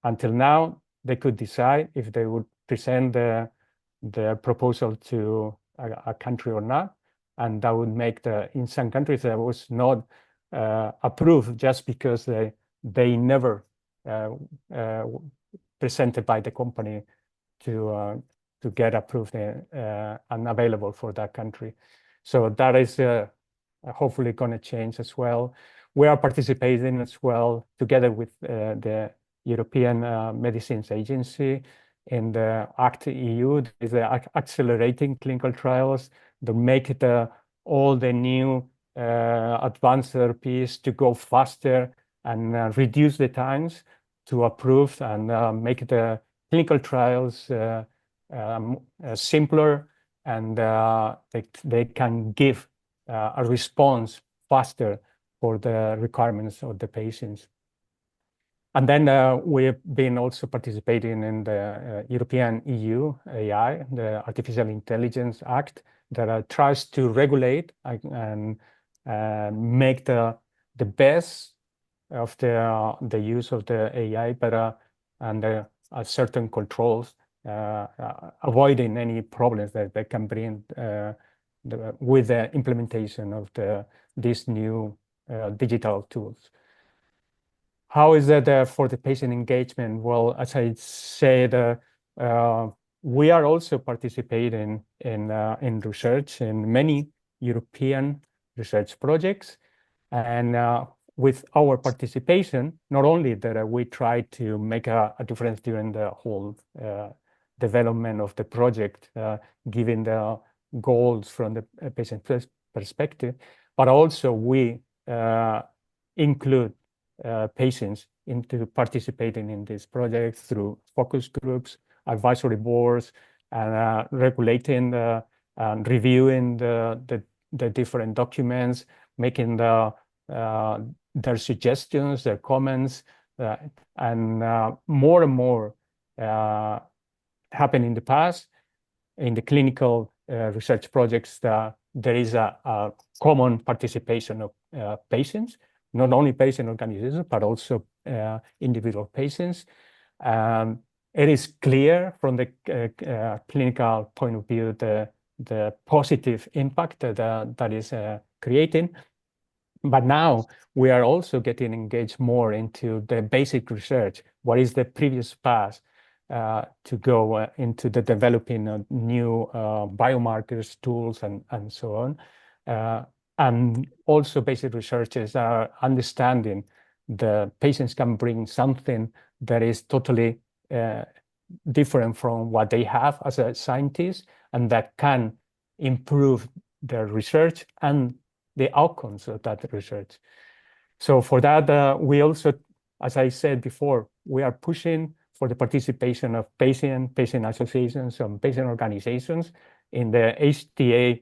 Until now, they could decide if they would present the proposal to a country or not, and that would make in some countries that was not approved just because they never presented by the company to get approved and available for that country. So that is hopefully going to change as well. We are participating as well together with the European Medicines Agency in the ACT EU, the accelerating clinical trials that make all the new advanced therapies to go faster and reduce the times to approve and make the clinical trials simpler, and they can give a response faster for the requirements of the patients. And then we've been also participating in the European EU AI, the Artificial Intelligence Act, that tries to regulate and make the best of the use of the AI, but under certain controls, avoiding any problems that they can bring with the implementation of these new digital tools. How is that for the patient engagement? Well, as I said, we are also participating in research in many European research projects, and with our participation, not only that we try to make a difference during the whole development of the project, given the goals from the patient perspective, but also we include patients into participating in this project through focus groups, advisory boards, and regulating and reviewing the different documents, making their suggestions, their comments, and more and more happened in the past. In the clinical research projects, there is a common participation of patients, not only patient organizations, but also individual patients. It is clear from the clinical point of view the positive impact that is creating. But now we are also getting engaged more into the basic research. What is the previous path to go into the developing of new biomarkers, tools, and so on. And also basic researchers are understanding the patients can bring something that is totally different from what they have as a scientist, and that can improve their research and the outcomes of that research. So for that, we also, as I said before, we are pushing for the participation of patient associations and patient organizations in the HTA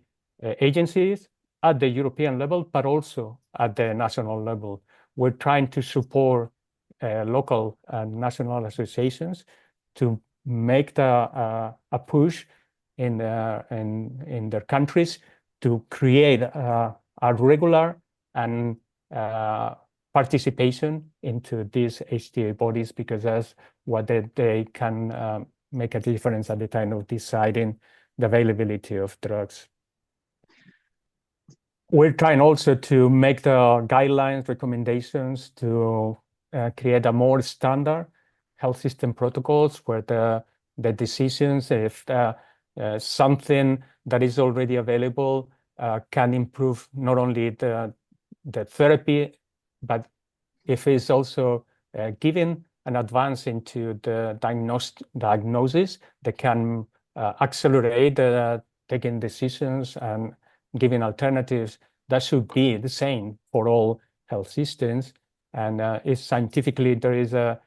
agencies at the European level, but also at the national level. We're trying to support local and national associations to make a push in their countries to create a regular and participation into these HTA bodies, because that's what they can make a difference at the time of deciding the availability of drugs. we're trying also to make the guidelines, recommendations to create a more standard health system protocols where the decisions, if something that is already available can improve not only the therapy, but if it's also giving an advance into the diagnosis that can accelerate taking decisions and giving alternatives, that should be the same for all health systems. And if scientifically there is a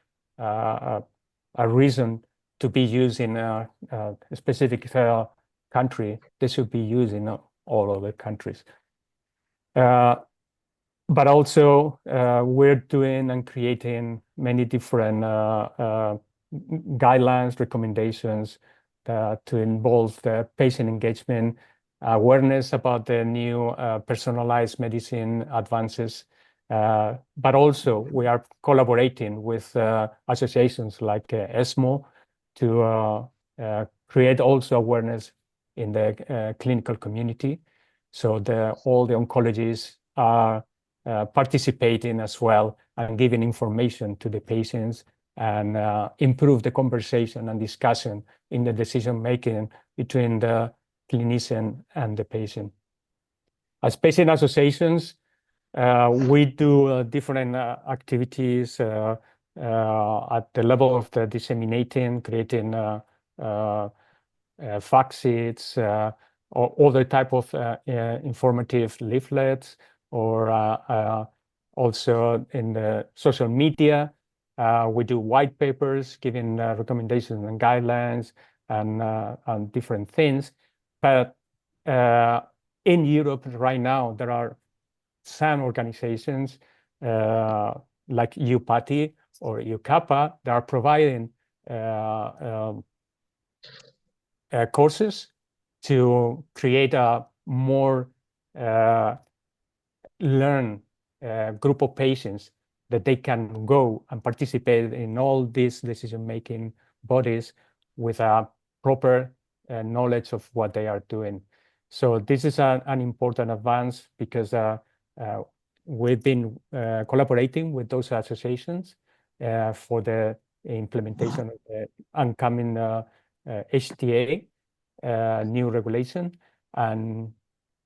reason to be used in a specific country, they should be used in all other countries. But also, we're doing and creating many different guidelines, recommendations to involve the patient engagement, awareness about the new personalized medicine advances. But also, we are collaborating with associations like ESMO to create also awareness in the clinical community. So all the oncologists are participating as well and giving information to the patients and improve the conversation and discussion in the decision making between the clinician and the patient. As patient associations, we do different activities at the level of the disseminating, creating fact sheets or other type of informative leaflets, or also in the social media. We do white papers giving recommendations and guidelines and different things. But in Europe right now, there are some organizations like EUPATI or EUCAPA that are providing courses to create a more learn group of patients that they can go and participate in all these decision-making bodies with a proper knowledge of what they are doing. So this is an important advance because we've been collaborating with those associations for the implementation of the oncoming HTA new regulation, and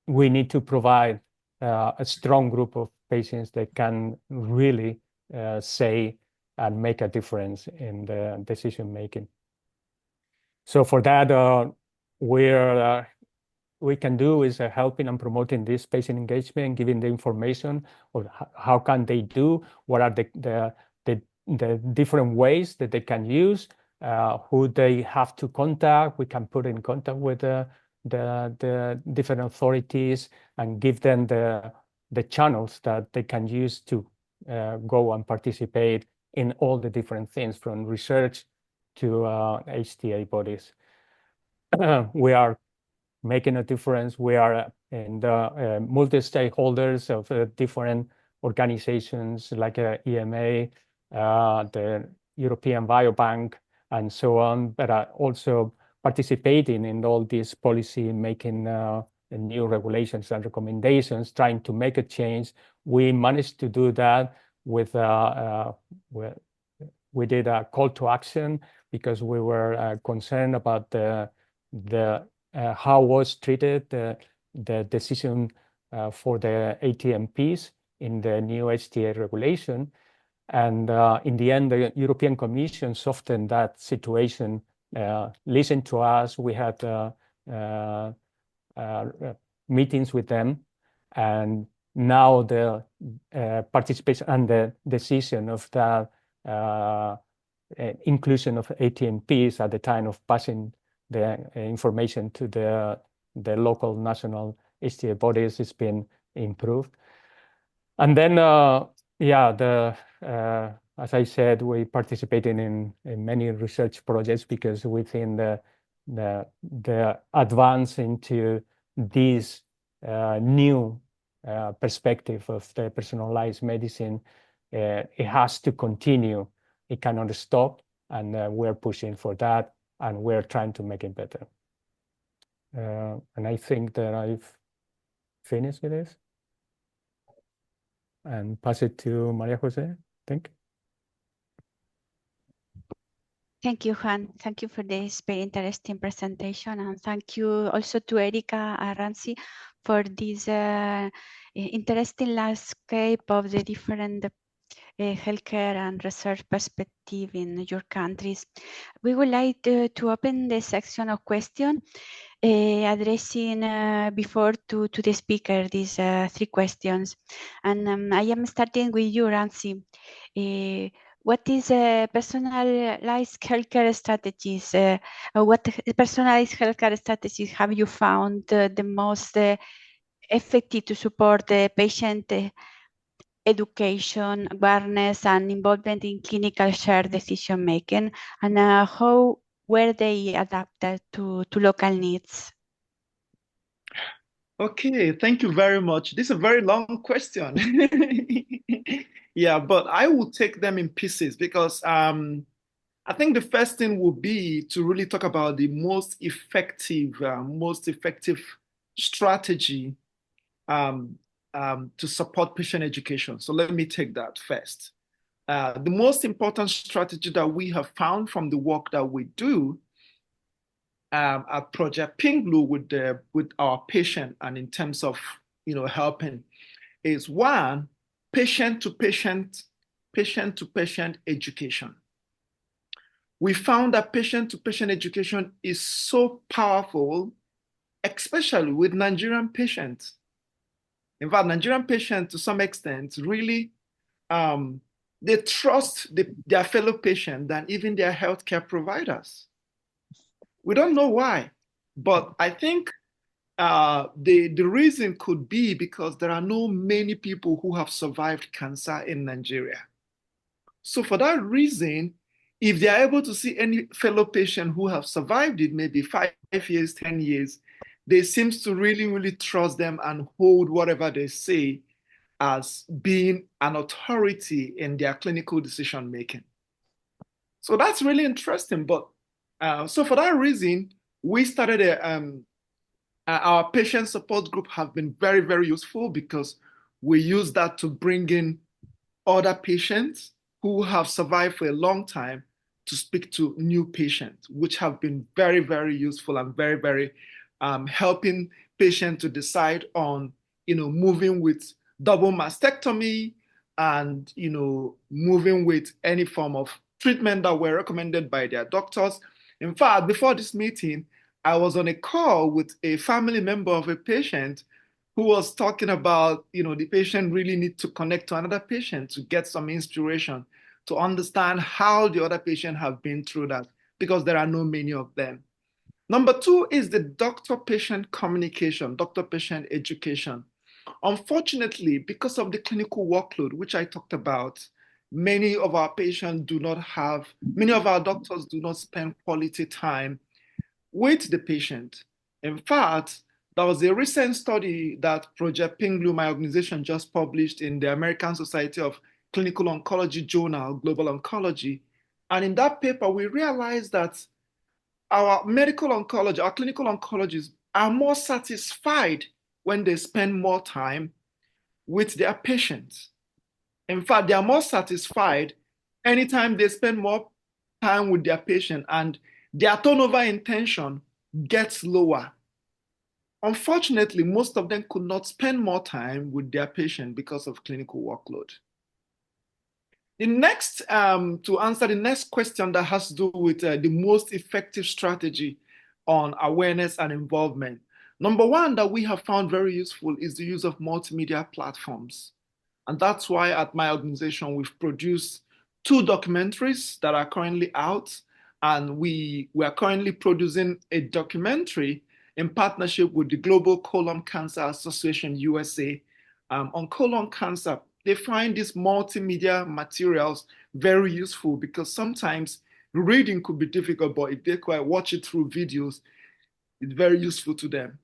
we need to provide a strong group of patients that can really say and make a difference in the decision making. So for that, we can do is helping and promoting this patient engagement, giving the information of how can they do, what are the different ways that they can use, who they have to contact. We can put in contact with the different authorities and give them the channels that they can use to go and participate in all the different things from research to HTA bodies. We are making a difference. We are in the multi-stakeholders of different organizations like EMA, the European Biobank, and so on, but are also participating in all these policy making new regulations and recommendations, trying to make a change. We managed to do that with we did a call to action because we were concerned about the how was treated the decision for the ATMPs in the new HTA regulation. And in the end, the European Commission softened that situation, listened to us. We had meetings with them, and now the participation and the decision of the inclusion of ATMPs at the time of passing the information to the local national HTA bodies has been improved. And then, as I said, we participated in many research projects because we think the advance into this new perspective of the personalized medicine, it has to continue. It cannot stop, and we're pushing for that, and we're trying to make it better. And I think that I've finished with this. and pass it to Maria Jose, I think. Thank you, Juan. Thank you for this very interesting presentation. And thank you also to Erika and Runcie for this interesting landscape of the different healthcare and research perspective in your countries. We would like to open the section of questions, addressing before to the speaker these 3 questions. And I am starting with you, Runcie. What is personalized healthcare strategies? What personalized healthcare strategies have you found the most effective to support the patient education, awareness, and involvement in clinical shared decision making? And how were they adapted to local needs? Okay, thank you very much. This is a very long question. Yeah, but I will take them in pieces because I think the first thing would be to really talk about the most effective strategy to support patient education. So let me take that first. The most important strategy that we have found from the work that we do at Project Pink Blue with our patient and in terms of helping is one, patient to patient education. We found that patient to patient education is so powerful, especially with Nigerian patients. In fact, Nigerian patients to some extent really they trust their fellow patient than even their healthcare providers. We don't know why, but I think the reason could be because there are no many people who have survived cancer in Nigeria. So for that reason, if they are able to see any fellow patient who have survived it, maybe 5 years, 10 years, they seem to really, really trust them and hold whatever they say as being an authority in their clinical decision making. So that's really interesting. But so for that reason, we started our patient support group have been very, very useful because we use that to bring in other patients who have survived for a long time to speak to new patients, which have been very, very useful and very, very helping patients to decide on, moving with double mastectomy and, moving with any form of treatment that were recommended by their doctors. In fact, before this meeting, I was on a call with a family member of a patient who was talking about, the patient really need to connect to another patient to get some inspiration, to understand how the other patient have been through that, because there are no many of them. Number 2 is the doctor-patient communication, doctor-patient education. Unfortunately, because of the clinical workload, which I talked about, many of our doctors do not spend quality time with the patient. In fact, there was a recent study that Project Pink Blue, my organization, just published in the American Society of Clinical Oncology Journal, Global Oncology. And in that paper, we realized that our clinical oncologists are more satisfied when they spend more time with their patients. In fact, they are more satisfied anytime they spend more time with their patient, and their turnover intention gets lower. Unfortunately, most of them could not spend more time with their patient because of clinical workload. The next, to answer the next question that has to do with the most effective strategy on awareness and involvement. Number 1 that we have found very useful is the use of multimedia platforms. And that's why at my organization, we've produced 2 documentaries that are currently out. And we are currently producing a documentary in partnership with the Global Colon Cancer Association USA on colon cancer. They find these multimedia materials very useful because sometimes reading could be difficult, but if they quite watch it through videos, it's very useful to them.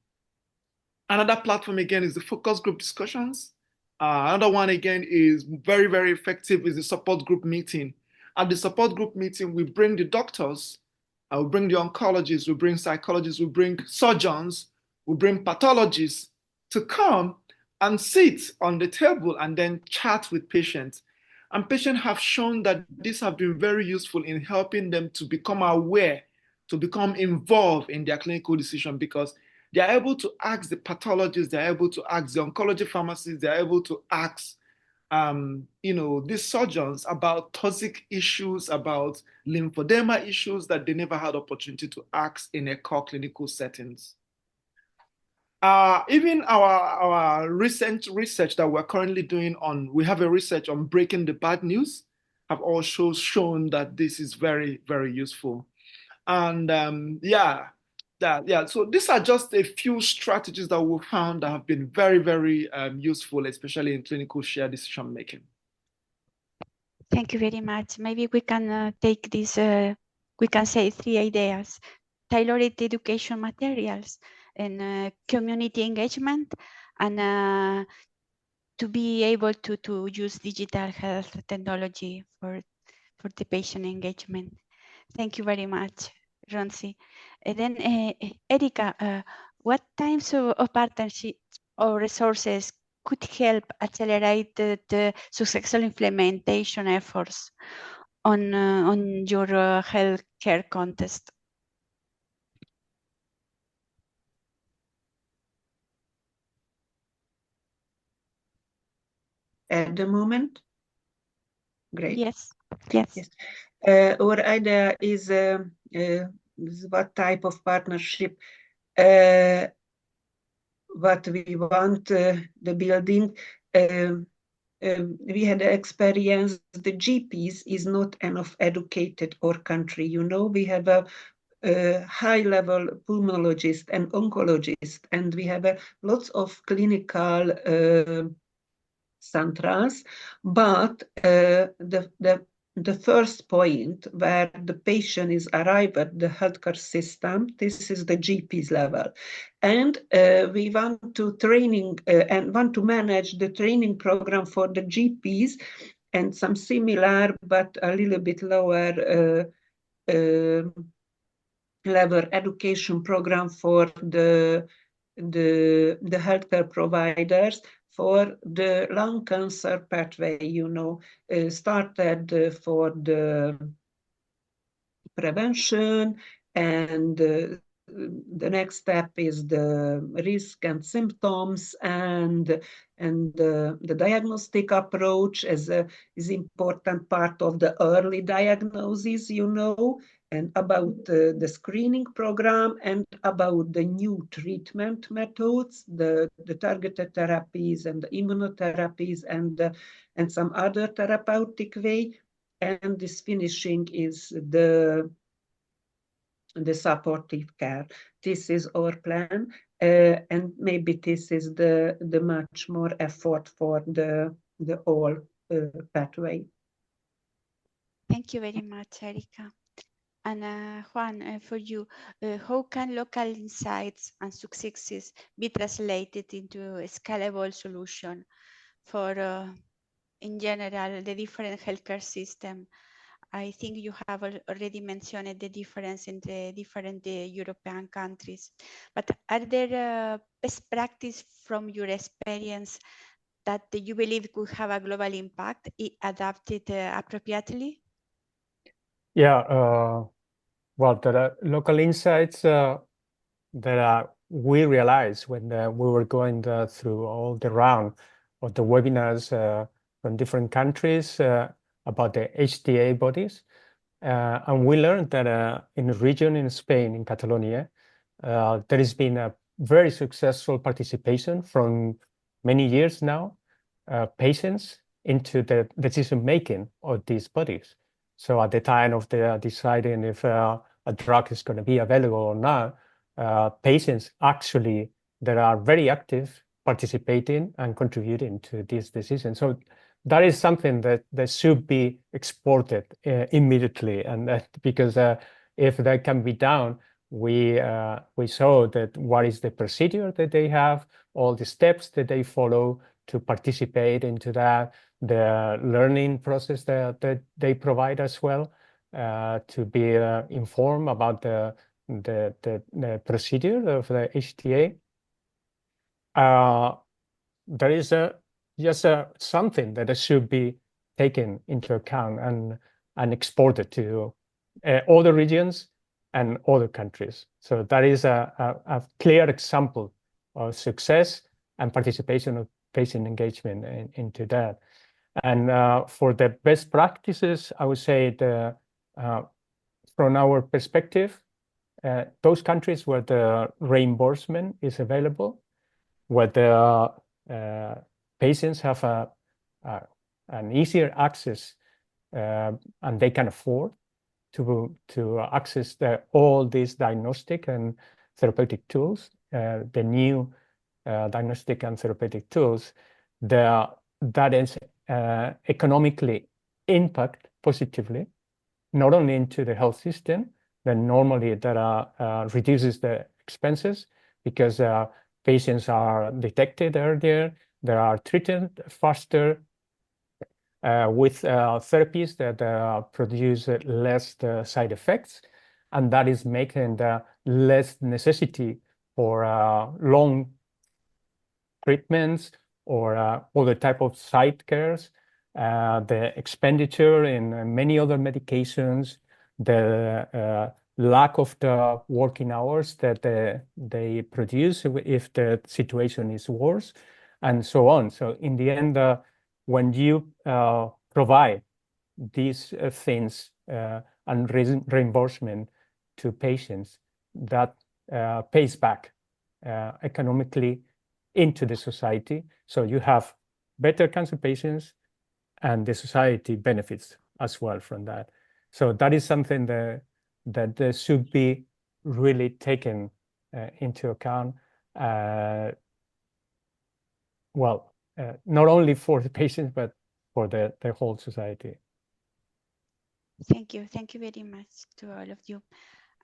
Another platform, again, is the focus group discussions. Another one, again, is very, very effective is the support group meeting. At the support group meeting, we bring the doctors, we bring the oncologists, we bring psychologists, we bring surgeons, we bring pathologists to come and sit on the table and then chat with patients. And patients have shown that these have been very useful in helping them to become aware, to become involved in their clinical decision, because they are able to ask the pathologists, they're able to ask the oncology pharmacists, they're able to ask these surgeons about toxic issues, about lymphedema issues that they never had opportunity to ask in a core clinical settings. Even our recent research that we're currently doing we have a research on breaking the bad news, have also shown that this is very, very useful. And so these are just a few strategies that we found that have been very, very useful, especially in clinical shared decision making. Thank you very much. Maybe we can take this, we can say 3 ideas: tailored education materials and community engagement, and to be able to use digital health technology for the patient engagement. Thank you very much, Runcie. And then Erika, what types of partnerships or resources could help accelerate the successful implementation efforts on your healthcare context? At the moment? Great. Yes, yes. Yes. Our idea is what type of partnership, what we want the building. We had experience, the GPs is not enough educated our country. You know, we have a high-level pulmonologist and oncologist, and we have lots of clinical centers, but the first point where the patient is arrived at the healthcare system, this is the GP's level. And we want to training and want to manage the training program for the GPs and some similar, but a little bit lower level education program for the healthcare providers for the lung cancer pathway, you know, started for the prevention, and the next step is the risk and symptoms, and the diagnostic approach is important part of the early diagnosis, you know, and about the screening program and about the new treatment methods, the targeted therapies and the immunotherapies and some other therapeutic way. And this finishing is the supportive care. This is our plan, and maybe this is the much more effort for the whole pathway. Thank you very much, Erika. And Juan, for you, how can local insights and successes be translated into a scalable solution for, in general, the different healthcare system? I think you have already mentioned the difference in the different European countries, but are there best practice from your experience that you believe could have a global impact if adapted appropriately? Yeah, well, there are local insights that we realized when we were going through all the round of the webinars from different countries about the HTA bodies. And we learned that in a region in Spain, in Catalonia, there has been a very successful participation from many years now, patients into the decision-making of these bodies. So at the time of the deciding if a drug is going to be available or not, patients actually that are very active participating and contributing to this decision. So that is something that should be exported immediately, and because if that can be done, we saw that what is the procedure that they have, all the steps that they follow to participate into that, the learning process that they provide as well, to be informed about the procedure of the HTA. there is just something that should be taken into account and exported to other regions and other countries. So that is a clear example of success and participation of patient engagement into that. And for the best practices, I would say from our perspective, those countries where the reimbursement is available, where the patients have an easier access and they can afford to access all these diagnostic and therapeutic tools, the new diagnostic and therapeutic tools, that is economically impact positively, not only into the health system, then normally that reduces the expenses because patients are detected earlier, they are treated faster with therapies that produce less side effects, and that is making the less necessity for long treatments or other type of side cares, the expenditure in many other medications, the lack of the working hours that they produce if the situation is worse, and so on. So in the end, when you provide these things and reimbursement to patients, that pays back economically into the society. So you have better cancer patients and the society benefits as well from that. So that is something that should be really taken into account. Not only for the patients, but for the whole society. Thank you. Thank you very much to all of you.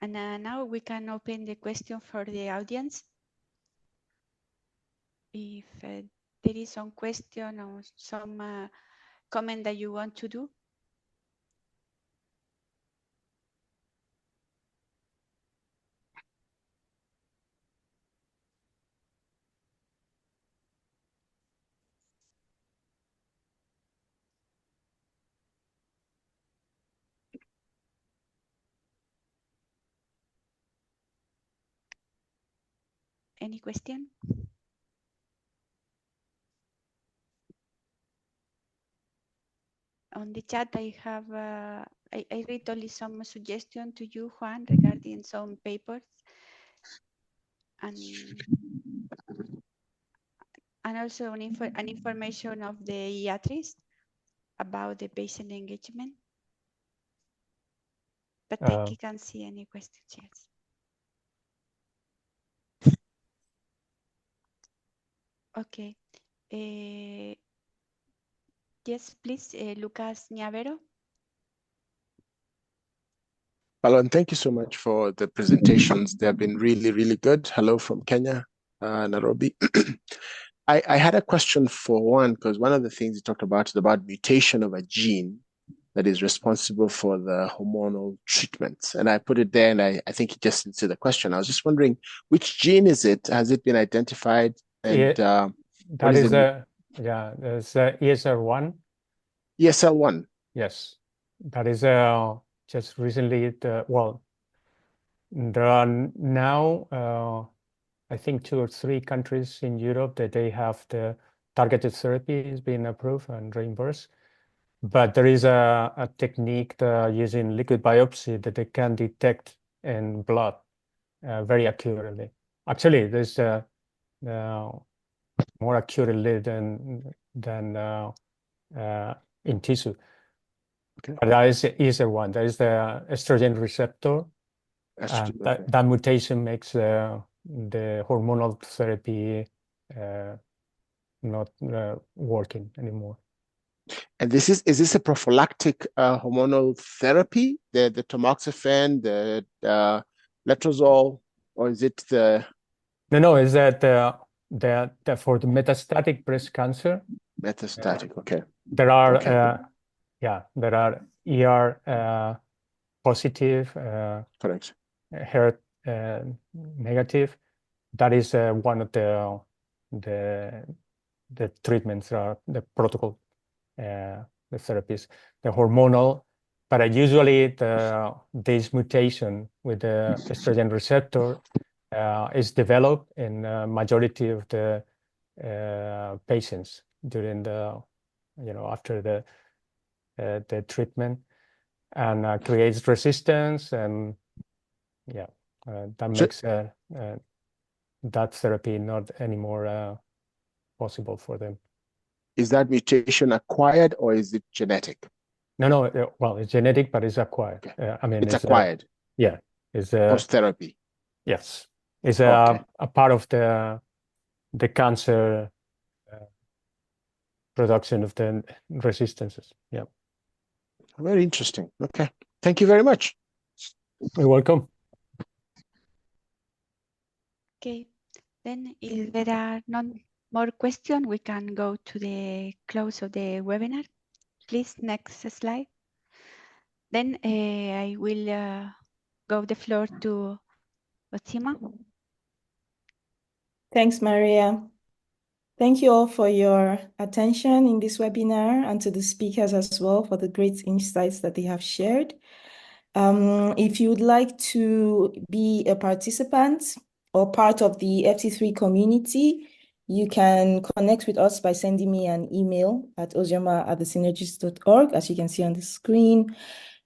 And now we can open the question for the audience. If there is some question or some comment that you want to do. Any question? On the chat, I have I read only some suggestion to you, Juan, regarding some papers and also an information of the IATRIS about the patient engagement. But I can't see any questions yet. Okay. Yes, please, Lucas Niavero. Hello, and thank you so much for the presentations. They have been really, really good. Hello from Kenya, Nairobi. I had a question for one, because one of the things you talked about is about mutation of a gene that is responsible for the hormonal treatments. And I put it there, and I think you just answered the question. I was just wondering, which gene is it? Has it been identified? And that is there's ESR1. ESL1. Yes, that is just recently. There are now I think 2 or 3 countries in Europe that they have the targeted therapies being approved and reimbursed. But there is a technique using liquid biopsy that they can detect in blood very accurately. Actually, there's more accurately than in tissue. Okay. But that is the easier one. That is the estrogen receptor. That mutation makes the hormonal therapy not working anymore. And is this a prophylactic hormonal therapy, the tamoxifen, the letrozole, or is it the? No, is that for the metastatic breast cancer? Metastatic, okay. There are there are ER positive, correct, HER negative. That is one of the the treatments are the protocol, the therapies, the hormonal. But usually this mutation with the estrogen receptor is developed in majority of the patients during the, after the treatment, and creates resistance, and that makes that therapy not anymore possible for them. Is that mutation acquired or is it genetic? No, well, it's genetic, but it's acquired. Okay. I mean, it's acquired. Yeah, it's post-therapy. Yes, it's Okay. a part of the cancer production of the resistances. Yeah. Very interesting. Okay. Thank you very much. You're welcome. Okay, then if there are no more questions, we can go to the close of the webinar. Please, next slide. Then I will go the floor to Otsima. Thanks, Maria. Thank you all for your attention in this webinar, and to the speakers as well for the great insights that they have shared. If you would like to be a participant or part of the FT3 community, you can connect with us by sending me an email at ozioma@thesynergist.org, as you can see on the screen.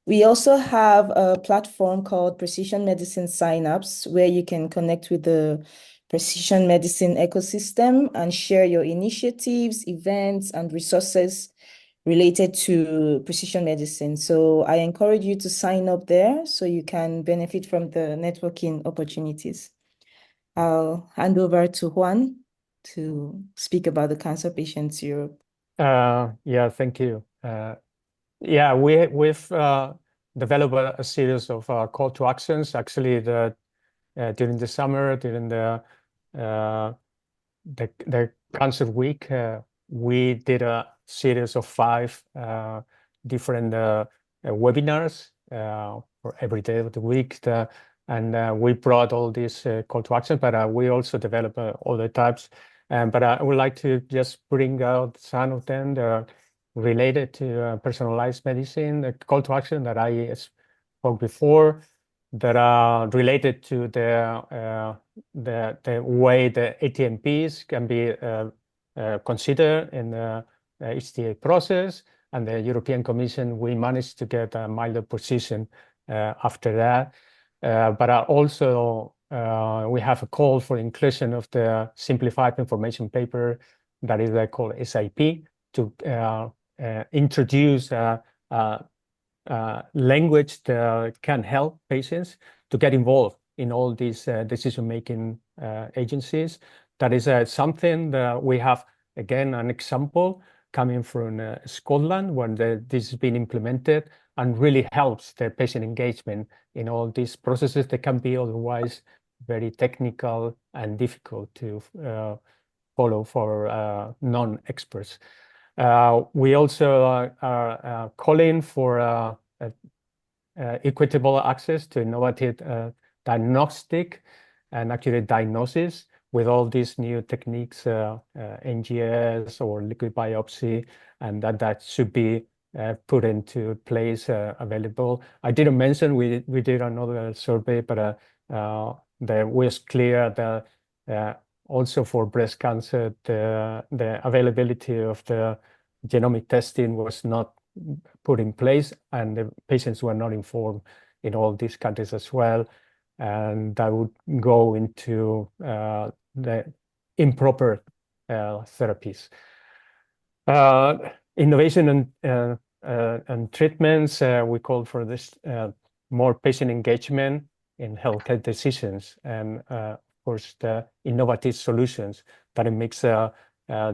We also have a platform called Precision Medicine Signups, where you can connect with the precision medicine ecosystem and share your initiatives, events, and resources related to precision medicine. So I encourage you to sign up there so you can benefit from the networking opportunities. I'll hand over to Juan to speak about the Cancer Patients Europe. Yeah, thank you. Yeah, we've developed a series of call to actions. Actually, during the summer, during the Cancer Week, we did a series of 5 different webinars for every day of the week, and we brought all these call to action, but we also developed other types. But I would like to just bring out some of them that are related to personalized medicine, the call to action that I spoke before, that are related to the way the ATMPs can be considered in the HTA process, and the European Commission, we managed to get a milder position after that. But also we have a call for inclusion of the simplified information paper that is called SIP, to introduce language that can help patients to get involved in all these decision-making agencies. That is something that we have, again, an example coming from Scotland, where this has been implemented and really helps the patient engagement in all these processes that can be otherwise very technical and difficult to follow for non-experts. We also are calling for equitable access to innovative diagnostic and accurate diagnosis with all these new techniques, NGS or liquid biopsy, and that should be put into place, available. I didn't mention we did another survey, but there was clear that also for breast cancer, the availability of the genomic testing was not put in place, and the patients were not informed in all these countries as well, and that would go into the improper therapies. Innovation and treatments, we call for this more patient engagement in healthcare decisions, and of course the innovative solutions that it makes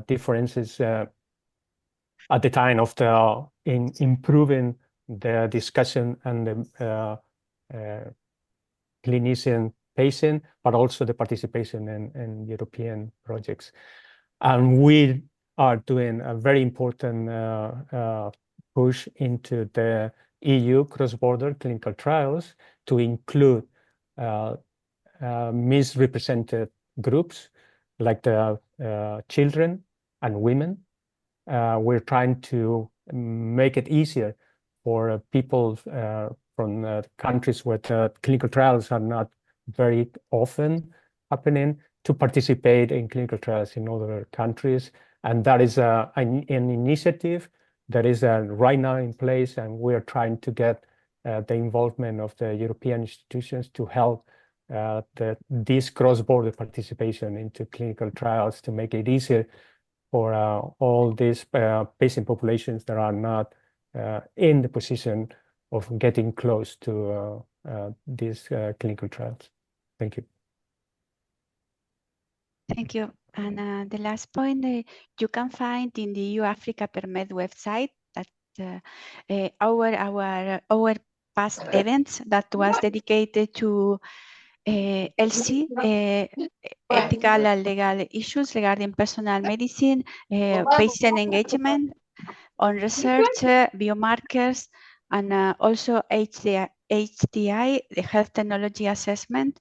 differences at the time of in improving the discussion and the clinician patient, but also the participation in European projects. And we are doing a very important push into the EU cross-border clinical trials to include misrepresented groups like the children and women. We're trying to make it easier for people from countries where clinical trials are not very often happening to participate in clinical trials in other countries. And that is an initiative that is right now in place, and we are trying to get the involvement of the European institutions to help this cross-border participation into clinical trials to make it easier for all these patient populations that are not in the position of getting close to these clinical trials. Thank you. Thank you. And the last point you can find in the EU Africa PerMed website that our past events that was dedicated to LC, ethical and legal issues regarding personal medicine, patient engagement on research, biomarkers, and also HDI, the health technology assessment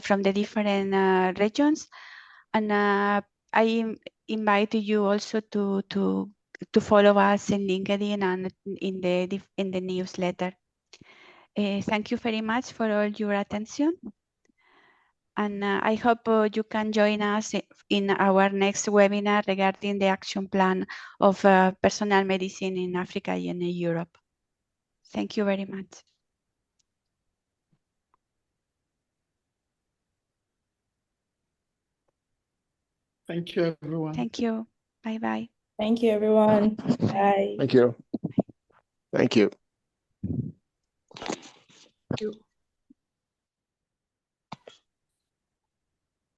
from the different regions. And I invite you also to follow us in LinkedIn and in the newsletter. Thank you very much for all your attention. And I hope you can join us in our next webinar regarding the action plan of personal medicine in Africa and Europe. Thank you very much. Thank you, everyone. Thank you. Bye-bye. Thank you, everyone. Bye. Thank you. Thank you. Thank you.